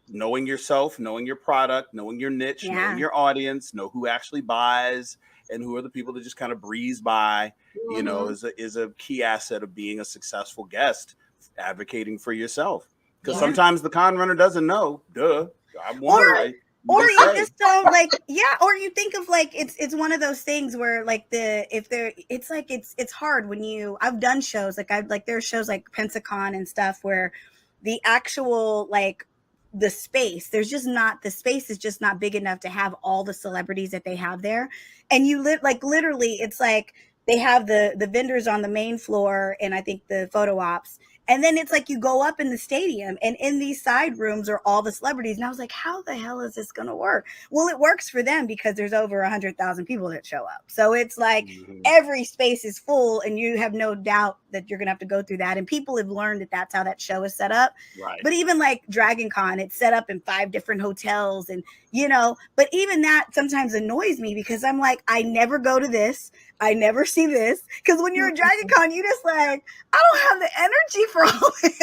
knowing yourself, knowing your product, knowing your niche, knowing your audience, know who actually buys, and who are the people that just kind of breeze by, is a key asset of being a successful guest, advocating for yourself. Because sometimes the con runner doesn't know. Duh. I'm wondering. Or you just don't or you think of like it's one of those things where like it's hard when I've done shows there are shows like Pensacon and stuff where the actual the space is just not big enough to have all the celebrities that they have there. And literally it's like they have the vendors on the main floor and I think the photo ops. And then it's like you go up in the stadium and in these side rooms are all the celebrities. And I was like, how the hell is this going to work? Well, it works for them because there's over 100,000 people that show up. So it's like every space is full and you have no doubt that you're going to have to go through that. And people have learned that that's how that show is set up. Right. But even like DragonCon, it's set up in 5 different hotels and, but even that sometimes annoys me because I'm like, I never go to this. I never see this. Because when you're at DragonCon, you just like, I don't have the energy for all this.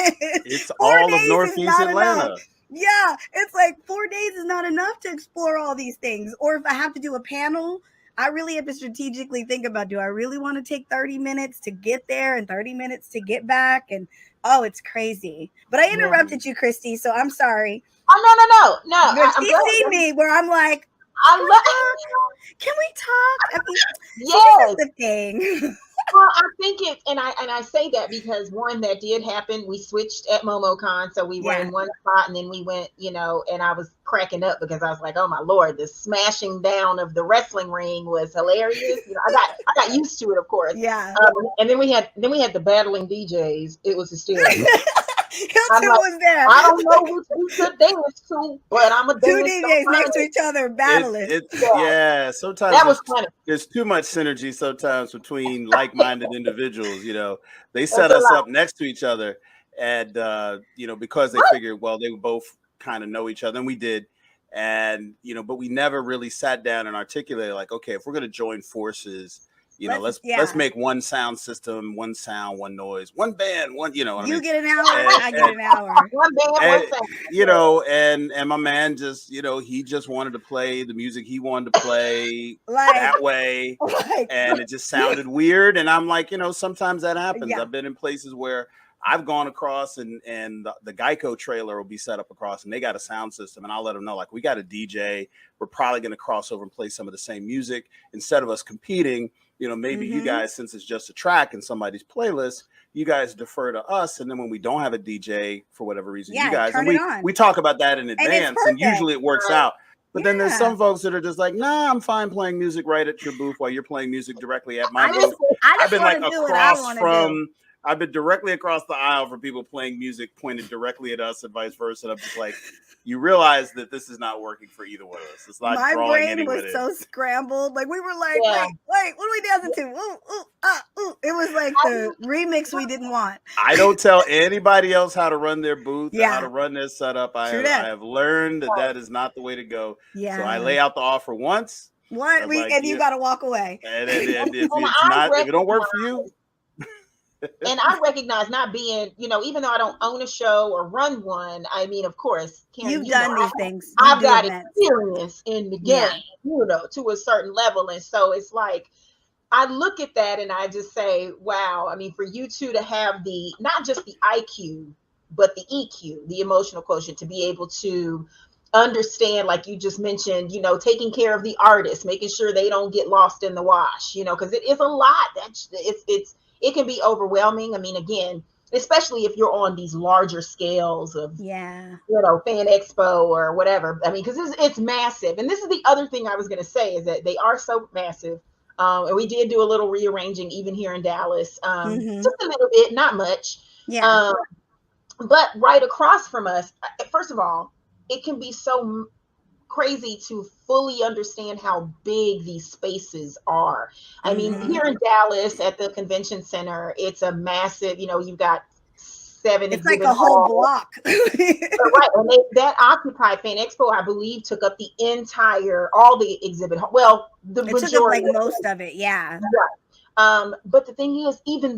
It's all of Northeast Atlanta. Enough. Yeah. It's like 4 days is not enough to explore all these things. Or if I have to do a panel, I really have to strategically think about, do I really want to take 30 minutes to get there and 30 minutes to get back? And it's crazy. But I interrupted you, Christi, so I'm sorry. Oh, no. You see me where I'm like, can we talk? I mean, yes. That's the thing. Well, I think and I say that because one that did happen. We switched at MomoCon, so we were in one spot, and then we went, and I was cracking up because I was like, oh my Lord, the smashing down of the wrestling ring was hilarious. I got used to it, of course. Yeah. And then we had the battling DJs. It was hysterical. Hilton was there. I don't know which we should dance to, but I'm a 2 DJs next to each other battling. Sometimes that was funny. There's too much synergy sometimes between like-minded individuals. They set us up next to each other, and because they figured, well, they would both kind of know each other, and we did, and but we never really sat down and articulated like, okay, if we're going to join forces. Let's make one sound system, one sound, one noise, one band, one, get an hour, I get an hour. One band, one sound. And my man just, he just wanted to play the music he wanted to play that way. And it just sounded weird. And I'm like, sometimes that happens. I've been in places where I've gone across and the Geico trailer will be set up across and they got a sound system and I'll let them know, like, we got a DJ. We're probably going to cross over and play some of the same music instead of us competing. Maybe you guys, since it's just a track in somebody's playlist, you guys defer to us. And then when we don't have a DJ for whatever reason, you guys, and we talk about that in advance and usually it works out. But then there's some folks that are just like, nah, I'm fine playing music right at your booth while you're playing music directly at my booth. I've been like across from I've been directly across the aisle for people playing music pointed directly at us and vice versa. And I'm just like, you realize that this is not working for either one of us. It's not My drawing brain anyone was in. so scrambled. Like we were like, wait, what are we dancing to? Ooh, ooh, ooh. It was like the remix we didn't want. I don't tell anybody else how to run their booth or how to run their setup. I have learned that is not the way to go. Yeah. So I lay out the offer once. And you got to walk away. And if if it don't work for you. And I recognize not being, even though I don't own a show or run one, I mean, of course, Karen, you've done these things. I've got experience in the game, to a certain level. And so it's like, I look at that and I just say, wow, I mean, for you two to have not just the IQ, but the EQ, the emotional quotient, to be able to understand, like you just mentioned, taking care of the artists, making sure they don't get lost in the wash, because it is a lot. It can be overwhelming. I mean, again, especially if you're on these larger scales of, Fan Expo or whatever. I mean, because it's massive. And this is the other thing I was going to say is that they are so massive. And we did do a little rearranging even here in Dallas, just a little bit, not much. Yeah. But right across from us, first of all, it can be so crazy to fully understand how big these spaces are. I mean, here in Dallas at the convention center, it's a massive, you've got 7. It's like a whole block. Right. And that occupied Fan Expo, I believe, took up all the exhibit hall. Well, the majority. Took up like most of it. Yeah. Right. But the thing is, even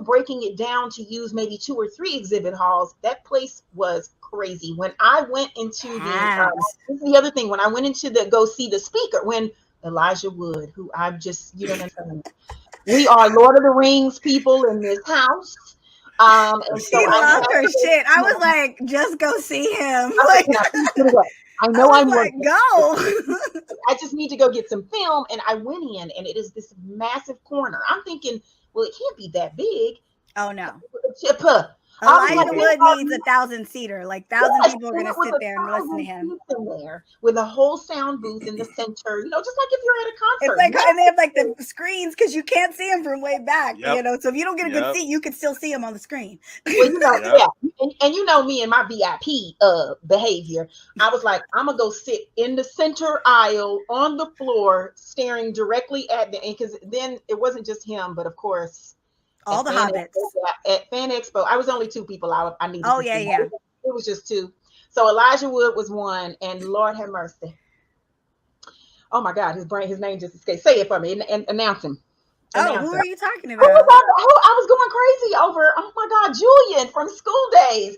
breaking it down to use maybe 2 or 3 exhibit halls, that place was crazy. When I went into this is the other thing, when I went into go see the speaker, when Elijah Wood, who I've just, we are Lord of the Rings people in this house. And so she loved her shit. I was like, just go see him. I know I'm like, go. I just need to go get some film. And I went in and it is this massive corner. I'm thinking, well, it can't be that big. Oh no. Elijah Wood needs 1,000-seater. Like 1,000 people are going to sit there and listen to him. There with a whole sound booth in the center, just like if you're at a concert. It's like, and they have like the screens because you can't see him from way back, So if you don't get a good seat, you can still see him on the screen. Well, and you know me and my VIP behavior. I was like, I'm gonna go sit in the center aisle on the floor, staring directly at because then it wasn't just him, but of course. All the hobbits. At Fan Expo, I was only 2 people I needed to see. Yeah. It was just 2. So Elijah Wood was one, and Lord have mercy. Oh my God, his name just escaped. Say it for me and announce him. Who are you talking about? I was going crazy over, oh my God, Julian from School Days.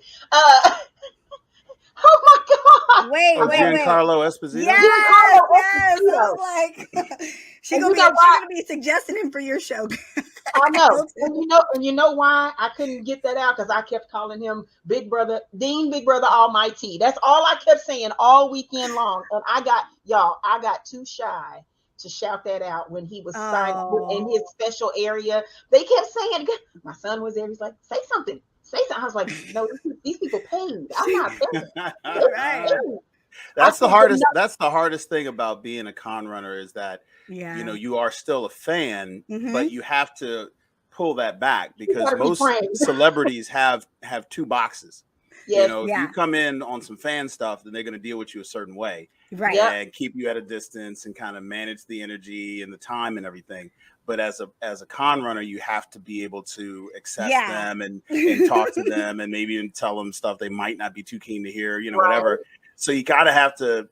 Oh my God! Wait. Giancarlo Esposito. Yes. I was like, she's gonna be suggesting him for your show. I know, and you know why I couldn't get that out because I kept calling him Big Brother, Dean Big Brother Almighty. That's all I kept saying all weekend long, and I got too shy to shout that out when he was signed in his special area. They kept saying, my son was there. He's like, say something. I was like, no, these people paid. I'm not paying. Right. That's the hardest. That's the hardest thing about being a con runner is that you are still a fan, but you have to pull that back because most celebrities have 2 boxes. Yes. If you come in on some fan stuff, then they're going to deal with you a certain way, right? And keep you at a distance and kind of manage the energy and the time and everything. But as a con runner, you have to be able to access them and talk to them and maybe even tell them stuff they might not be too keen to hear, whatever. So you gotta have to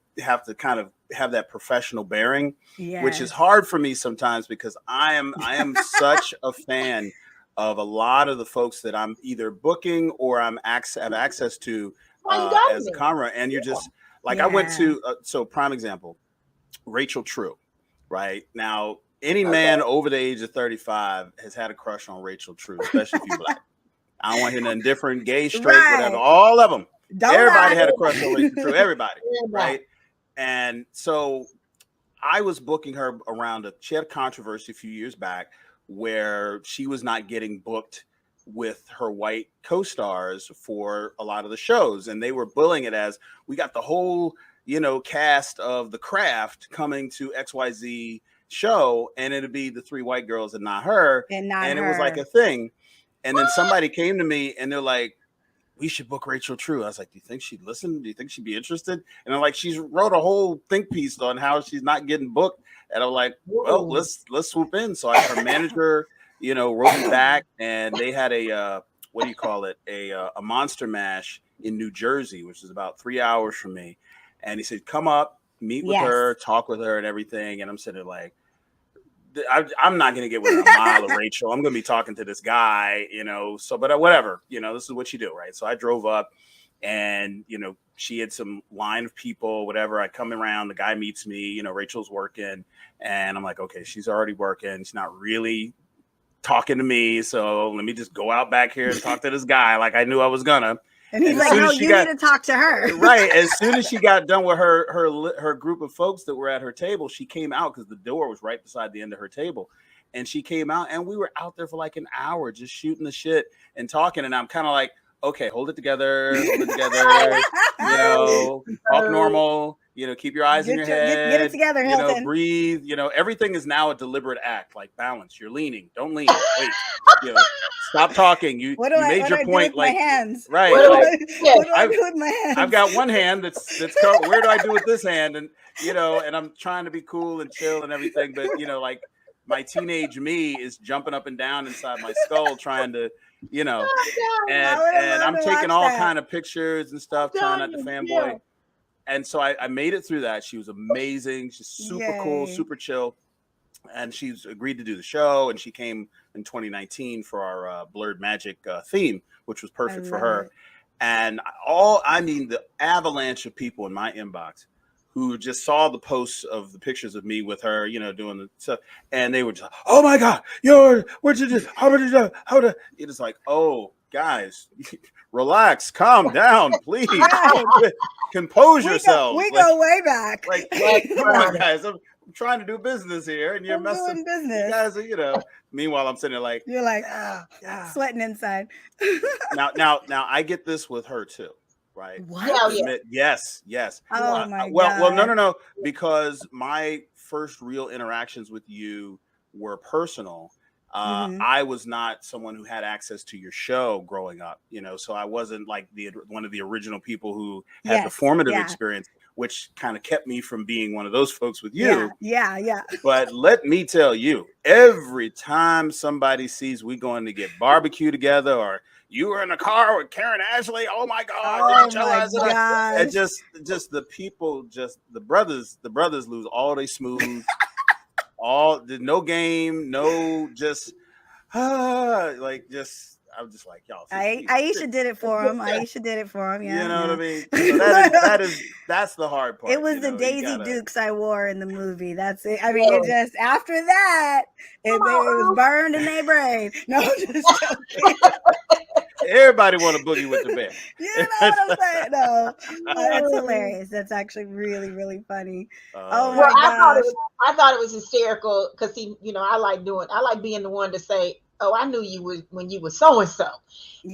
kind of have that professional bearing, which is hard for me sometimes because I am such a fan of a lot of the folks that I'm either booking or have access to as a con runner. And you're just like I went to so prime example, Rachel True, right now. Any man over the age of 35 has had a crush on Rachel True, especially if you're Black. I don't want to hear nothing different, gay, straight, whatever. All of them. Everybody had a crush on Rachel True. Everybody, right? And so I was booking her around she had a controversy a few years back where she was not getting booked with her white co-stars for a lot of the shows. And they were billing it as, we got the whole, cast of The Craft coming to XYZ show, and it'd be the 3 white girls and not her. And it was like a thing. And then somebody came to me and they're like, we should book Rachel True. I was like, do you think she'd listen? Do you think she'd be interested? And I'm like, she's wrote a whole think piece on how she's not getting booked. And I'm like, well, let's swoop in. So her manager, wrote me back, and they had a what do you call it? A Monster Mash in New Jersey, which is about 3 hours from me. And he said, come up, meet with her, talk with her and everything. And I'm sitting there like, I'm not going to get within a mile of Rachel. I'm going to be talking to this guy, so, but whatever, this is what you do. Right. So I drove up and, she had some line of people, whatever. I come around, the guy meets me, Rachel's working, and I'm like, okay, she's already working. She's not really talking to me. So let me just go out back here and talk to this guy. Like I knew I was gonna. And he's like, no, you need to talk to her. Right. As soon as she got done with her group of folks that were at her table, she came out because the door was right beside the end of her table. And she came out and we were out there for like an hour just shooting the shit and talking. And I'm kind of like, okay, hold it together, talk normal, keep your eyes in your head. Get it together, Hilton. Breathe. Everything is now a deliberate act, like balance. You're leaning. Don't lean. Wait. Stop talking. You made your point. Like, my hands? Right. What do I do with my hands? I've got one hand that's where do I do with this hand? And and I'm trying to be cool and chill and everything, but like my teenage me is jumping up and down inside my skull trying to, and I'm taking all kind of pictures and stuff, trying not to fanboy. And so I made it through that. She was amazing. She's super cool, super chill. And she's agreed to do the show. And she came in 2019 for our BLERD Magic theme, which was perfect for her. And the avalanche of people in my inbox who just saw the posts of the pictures of me with her, doing the stuff. And they were just, oh my God, what you do? How did you do? It is like, oh, guys, relax, calm down, please. Compose yourselves. We go way back. Like come on, guys. I'm trying to do business here, and you're messing business. You guys are, Meanwhile, I'm sitting there like you're like sweating inside. now, I get this with her too, right? What? Yes. Oh my God. Well, no, because my first real interactions with you were personal. I was not someone who had access to your show growing up, so I wasn't like one of the original people who had the formative experience, which kind of kept me from being one of those folks with you. Yeah. But let me tell you, every time somebody sees we going to get barbecue together, or you were in a car with Karan Ashley, oh my God, and just the people, just the brothers lose all they smooth. No game, no just I'm just like y'all. Aisha did it for him. Yeah. You know what I mean? So that's the hard part. It was the Daisy Dukes I wore in the movie. That's it. I mean, it just after that, it was burned in their brain. No, just joking. Everybody want to boogie with the band. You know what I'm saying? No, that's hilarious. That's actually really, really funny. Oh my gosh! I thought it was hysterical because I like being the one to say, "Oh, I knew you when you were so and so,"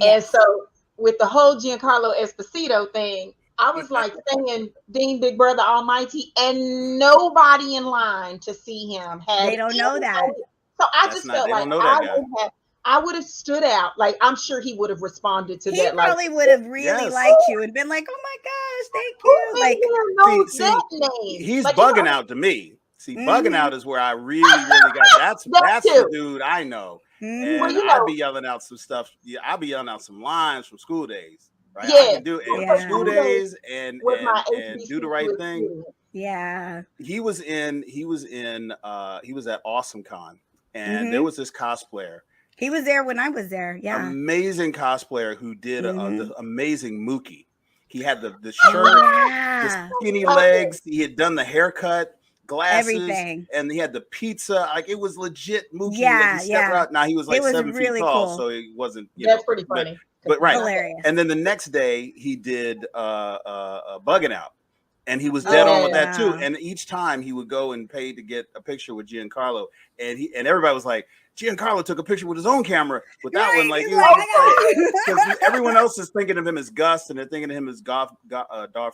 and so with the whole Giancarlo Esposito thing, I was like saying, "Dean, Big Brother Almighty," and nobody in line to see him had. They don't know that. So I just felt like I would have stood out. Like, I'm sure he would have responded to that. He probably would have really liked you and been like, "Oh my gosh, thank you!" Like, he's bugging out to me. See, bugging out is where I really got. That's the dude I know. And I'll be yelling out some stuff. Yeah, I'll be yelling out some lines from School Days. Right? I can do it School Days and do the right thing. Yeah. He was at AwesomeCon, and there was this cosplayer. He was there when I was there. Yeah. Amazing cosplayer who did the amazing Mookie. He had the shirt, the skinny legs. He had done the haircut, glasses, everything, and he had the pizza. Like, it was legit Mookie. Out. Now he was like 7 feet tall, cool. So he wasn't. That's pretty funny. But right. Hilarious. And then the next day he did Bugging Out. And he was dead on with that too. And each time he would go and pay to get a picture with Giancarlo, and everybody was like, Giancarlo took a picture with his own camera with that one. Like, because everyone else is thinking of him as Gus, and they're thinking of him as Darth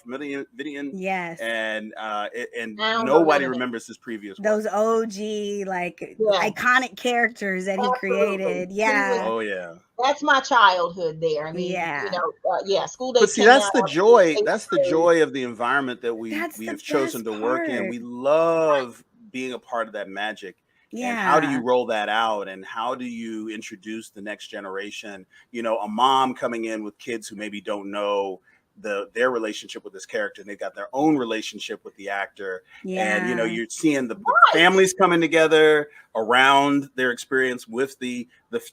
Midian. Yes. And nobody remembers his previous work. Those OG iconic characters that he created. Yeah. Oh yeah. That's my childhood there. I mean, school day. But see, that's the joy. That's the joy of the environment that we have chosen to work in. We love being a part of that magic. Yeah. And how do you roll that out? And how do you introduce the next generation? A mom coming in with kids who maybe don't know their relationship with this character, and they've got their own relationship with the actor. Yeah. And you're seeing the families coming together around their experience with the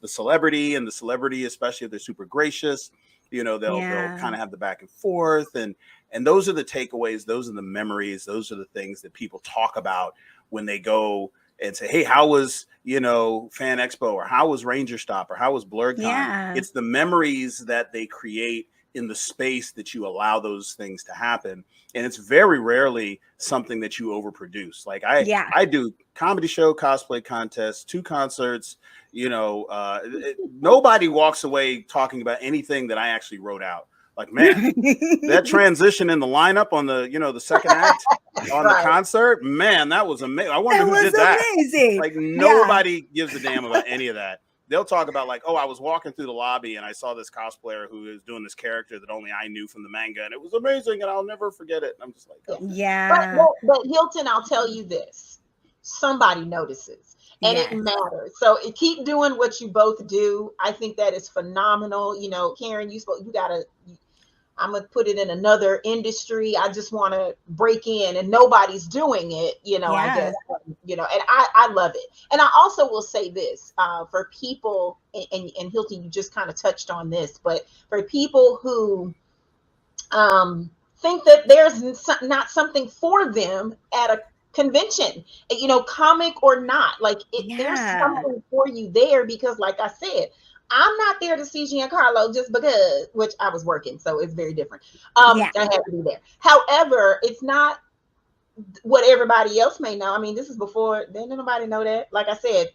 celebrity, and the celebrity, especially if they're super gracious, they'll kind of have the back and forth, and those are the takeaways, those are the memories, those are the things that people talk about when they go and say, hey, how was Fan Expo, or how was RangerStop, or how was BlerDCon? Yeah. It's the memories that they create in the space that you allow those things to happen. And it's very rarely something that you overproduce. Like I do comedy show, cosplay contest, 2 concerts, nobody walks away talking about anything that I actually wrote out. Like, man, that transition in the lineup on the, the second act on the concert, man, that was amazing. I wonder who did that. Amazing. Like, nobody gives a damn about any of that. They'll talk about like, oh, I was walking through the lobby and I saw this cosplayer who is doing this character that only I knew from the manga, and it was amazing, and I'll never forget it. And I'm just like, oh. Yeah. But Hilton, I'll tell you this: somebody notices, and it matters. So keep doing what you both do. I think that is phenomenal. Karen, I'm gonna put it in another industry. I just want to break in, and nobody's doing it. I guess, and I love it. And I also will say this for people, and Hilton, you just kind of touched on this, but for people who think that there's not something for them at a convention, comic or not, like there's something for you there, because like I said, I'm not there to see Giancarlo just because, which I was working, so it's very different. I had to be there. However, it's not what everybody else may know. I mean, this is before, didn't nobody know that? Like I said,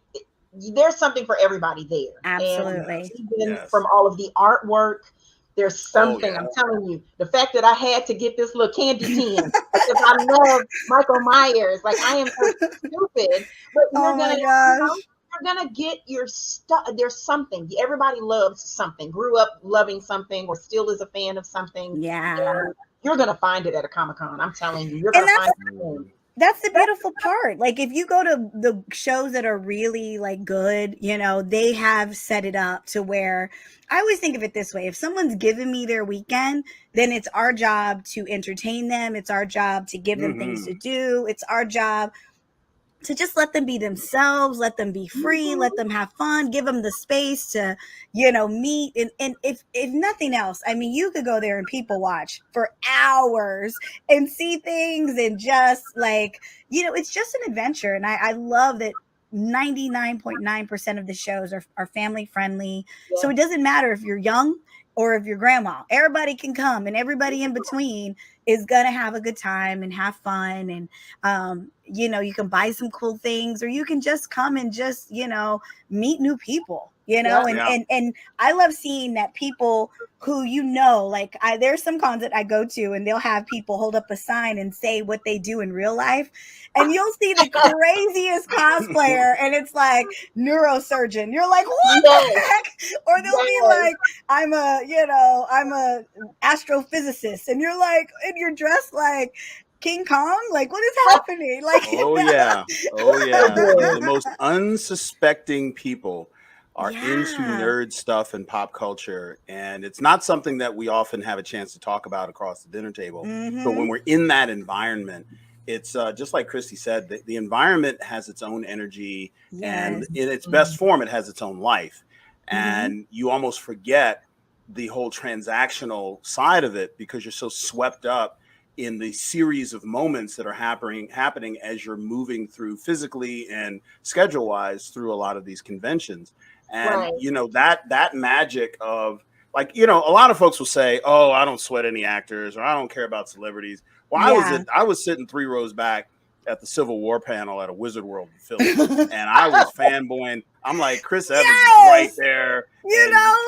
there's something for everybody there. Absolutely. And even from all of the artwork, there's something. I'm telling you, the fact that I had to get this little candy tin because I love Michael Myers. Like, I am so stupid, but you're gonna get your stuff. There's something. Everybody loves something, grew up loving something, or still is a fan of something. Yeah. You're gonna find it at a Comic-Con. I'm telling you, you're gonna find it. That's the beautiful part. Like, if you go to the shows that are really like good, they have set it up to where I always think of it this way: if someone's giving me their weekend, then it's our job to entertain them. It's our job to give them things to do. It's our job to just let them be themselves, let them be free, let them have fun, give them the space to, meet. And if nothing else, I mean, you could go there and people watch for hours and see things, and just like, it's just an adventure. And I love that 99.9% of the shows are family friendly. Yeah. So it doesn't matter if you're young or if you're grandma, everybody can come, and everybody in between is going to have a good time and have fun. And, you can buy some cool things, or you can just come and just, meet new people, and I love seeing that people who, like there's some cons that I go to, and they'll have people hold up a sign and say what they do in real life. And you'll see the craziest cosplayer, and it's like neurosurgeon. You're like, what the heck? Or they'll be like, I'm a astrophysicist, and you're like, and you're dressed like King Kong. Like, what is happening? Like, the most unsuspecting people are into nerd stuff and pop culture, and it's not something that we often have a chance to talk about across the dinner table. But when we're in that environment, it's just like Christi said, the environment has its own energy, and in its best form, it has its own life. And you almost forget the whole transactional side of it because you're so swept up in the series of moments that are happening as you're moving through physically and schedule wise through a lot of these conventions. And, that magic of, like, a lot of folks will say, oh, I don't sweat any actors, or I don't care about celebrities. Well, I was sitting 3 rows back at the Civil War panel at a Wizard World in Philly, and I was fanboying. I'm like, Chris Evans is right there,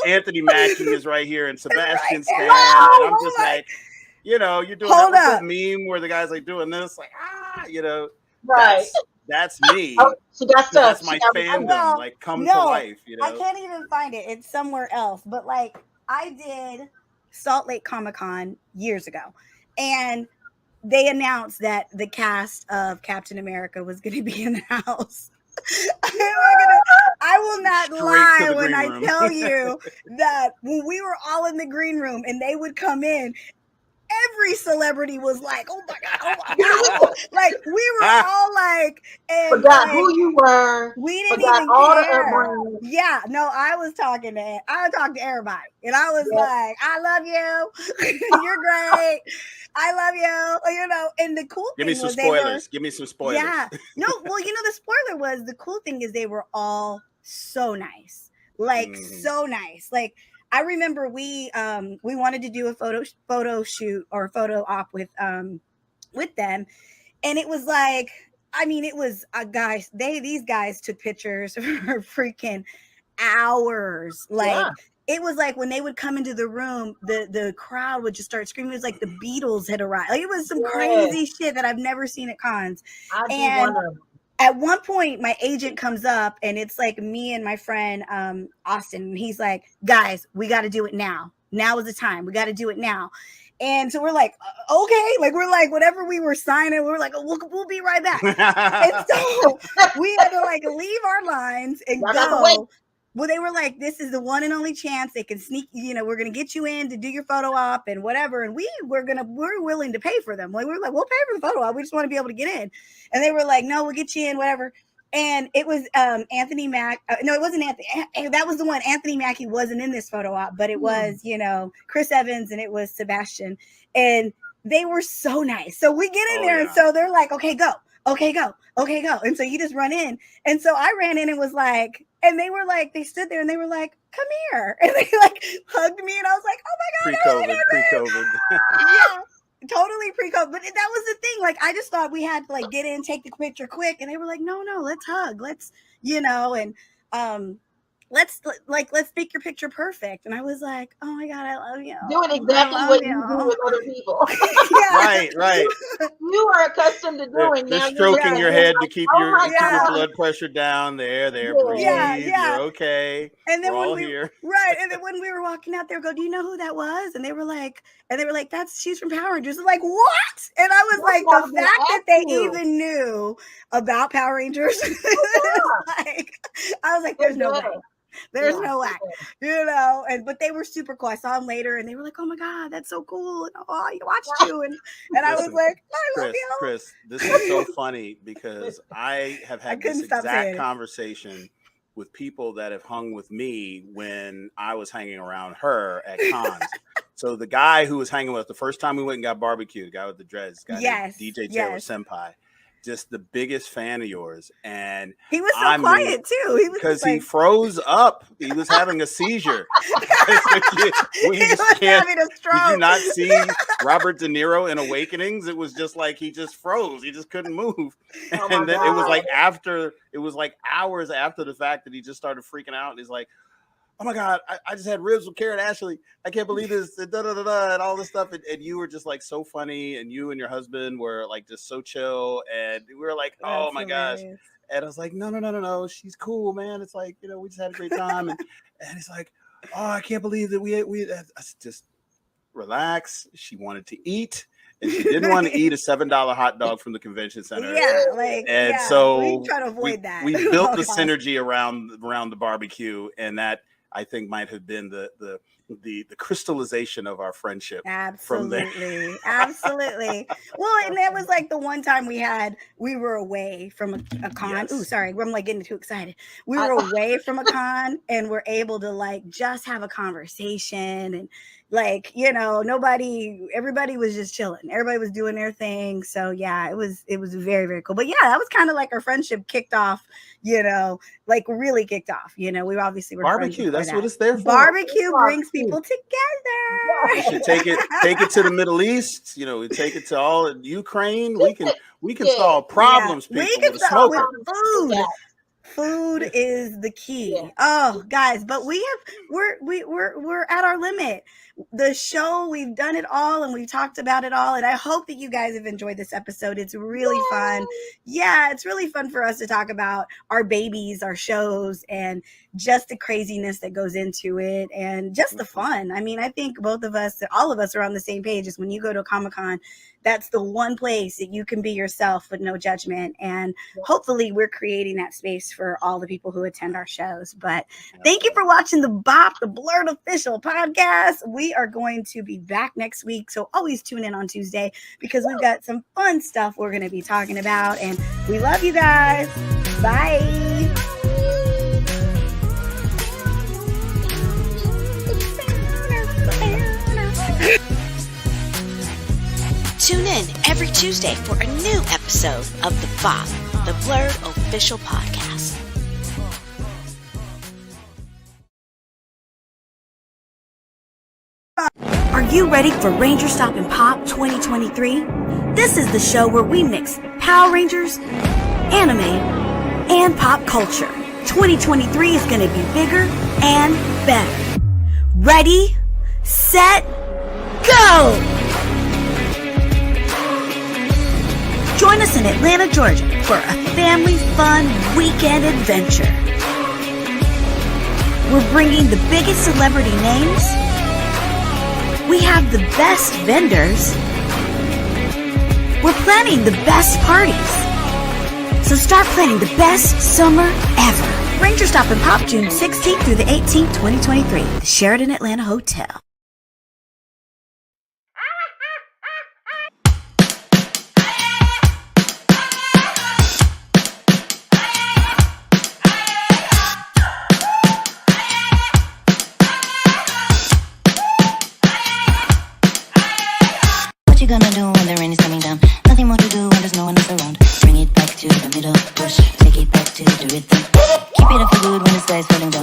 Anthony Mackie is right here, and Sebastian Stan, and I'm just like, you're doing that meme where the guy's like doing this, like, right. that's me. Oh, she got stuff. That's my fandom, like come to life. You know, I can't even find it. It's somewhere else. But like I did Salt Lake Comic-Con years ago, and they announced that the cast of Captain America was going to be in the house. I will not lie when I tell you that when we were all in the green room and they would come in, every celebrity was like, "Oh my god, oh my god!" Like we were all like, and forgot like, who you were. We didn't even care. Yeah, no, I talked to everybody, and I was like, "I love you. You're great. I love you." You know, and the cool thing was Give me some spoilers. Yeah, no, well, you know, the spoiler was the cool thing is they were all so nice, like so nice, like. I remember we wanted to do a photo shoot or photo op with them, and it was like, I mean, it was guys. These guys took pictures for freaking hours. Like it was like when they would come into the room, the crowd would just start screaming. It was like the Beatles had arrived. Like it was some crazy shit that I've never seen at cons. And at one point, my agent comes up and it's like me and my friend Austin. And he's like, "Guys, we got to do it now. Now is the time. We got to do it now." And so we're like, okay, like we're like, whatever we were signing, we're like, we'll be right back. And so we had to like leave our lines and go. Well, they were like, "This is the one and only chance they can sneak, you know, we're going to get you in to do your photo op and whatever." And we're willing to pay for them. Like, we're like, "We'll pay for the photo op. We just want to be able to get in." And they were like, "No, we'll get you in, whatever." And it was Anthony Mack. No, it wasn't Anthony. That was the one. Anthony Mackie wasn't in this photo op, but it was, you know, Chris Evans and it was Sebastian. And they were so nice. So we get in there and so they're like, "Okay, go. Okay, go. Okay, go." And so you just run in. And so I ran in and was like, and they were like, they stood there and they were like, "Come here." And they like hugged me and I was like, "Oh my God." Pre-COVID. Yeah, totally pre-COVID. But that was the thing. Like, I just thought we had to like get in, take the picture quick. And they were like, no, let's hug. Let's, you know, and let's make your picture perfect. And I was like, "Oh my God, I love you." Doing exactly what you do with other people. Right. You are accustomed to doing. They're stroking your head to keep your blood pressure down. There, breathe. You're okay. And then we're all here. Right. And then when we were walking out there, go, "Do you know who that was?" And they were like, she's from Power Rangers. Like, what? And I was like, the fact that they even knew about Power Rangers. Like, I was like, there's no way. There's no way, you know, but they were super cool. I saw them later and they were like, "Oh my God, that's so cool." And, "Oh, I watched you." And I was like, "I love you." Chris, this is so funny because I have had this exact conversation with people that have hung with me when I was hanging around her at cons. So the guy who was hanging with us the first time we went and got barbecue, the guy with the dreads, DJ Taylor Senpai. Just the biggest fan of yours, and he was so quiet too. He was because he froze up. He was having a seizure. Having a stroke. Did you not see Robert De Niro in Awakenings? It was just like he just froze. He just couldn't move. And then it was like hours after the fact that he just started freaking out. And he's like, "Oh my God, I just had ribs with Karan Ashley. I can't believe this," and and all this stuff. And you were just like so funny. And you and your husband were like just so chill. And we were like, "Oh my gosh." And I was like, no. She's cool, man. It's like, you know, we just had a great time. And it's like, "Oh, I can't believe that we just relax." She wanted to eat. And she didn't want to eat a $7 hot dog from the convention center. So we try to avoid that. We built the synergy around the barbecue, and that I think might have been the crystallization of our friendship. Absolutely. Absolutely. Well, and that was like the one time we were away from a con. Yes. Ooh, sorry. I'm like getting too excited. We were away from a con and we're able to like just have a conversation and like, you know, everybody was just chilling. Everybody was doing their thing. So yeah, it was very, very cool. But yeah, that was kind of like our friendship kicked off, you know, like really kicked off. You know, we obviously were barbecue. That's what it's there for. Barbecue brings people together. We should take it to the Middle East. You know, we take it to all Ukraine. We can solve problems. People, we can solve with food. Food is the key. Yeah. Oh, guys, but we're at our limit. The show, we've done it all and we've talked about it all. And I hope that you guys have enjoyed this episode. It's really fun. Yeah, it's really fun for us to talk about our babies, our shows, and just the craziness that goes into it and just the fun. I mean, I think both of us, all of us are on the same page. Is when you go to a Comic-Con, that's the one place that you can be yourself with no judgment. And hopefully we're creating that space for all the people who attend our shows. But thank you for watching the BOP, the BLERD official podcast. We are going to be back next week. So always tune in on Tuesday because we've got some fun stuff we're going to be talking about. And we love you guys. Bye. Tune in every Tuesday for a new episode of the BOP, the BLERD official podcast. Are you ready for RangerStop and Pop 2023? This is the show where we mix Power Rangers, anime, and pop culture. 2023 is going to be bigger and better. Ready, set, go! Join us in Atlanta, Georgia for a family fun weekend adventure. We're bringing the biggest celebrity names. We have the best vendors. We're planning the best parties. So start planning the best summer ever. RangerStop and Pop June 16th through the 18th, 2023. The Sheraton Atlanta Hotel. What you gonna do when the rain is coming down? Nothing more to do when there's no one else around. Bring it back to the middle, push, take it back to the rhythm. Keep it up for good when the sky's falling down.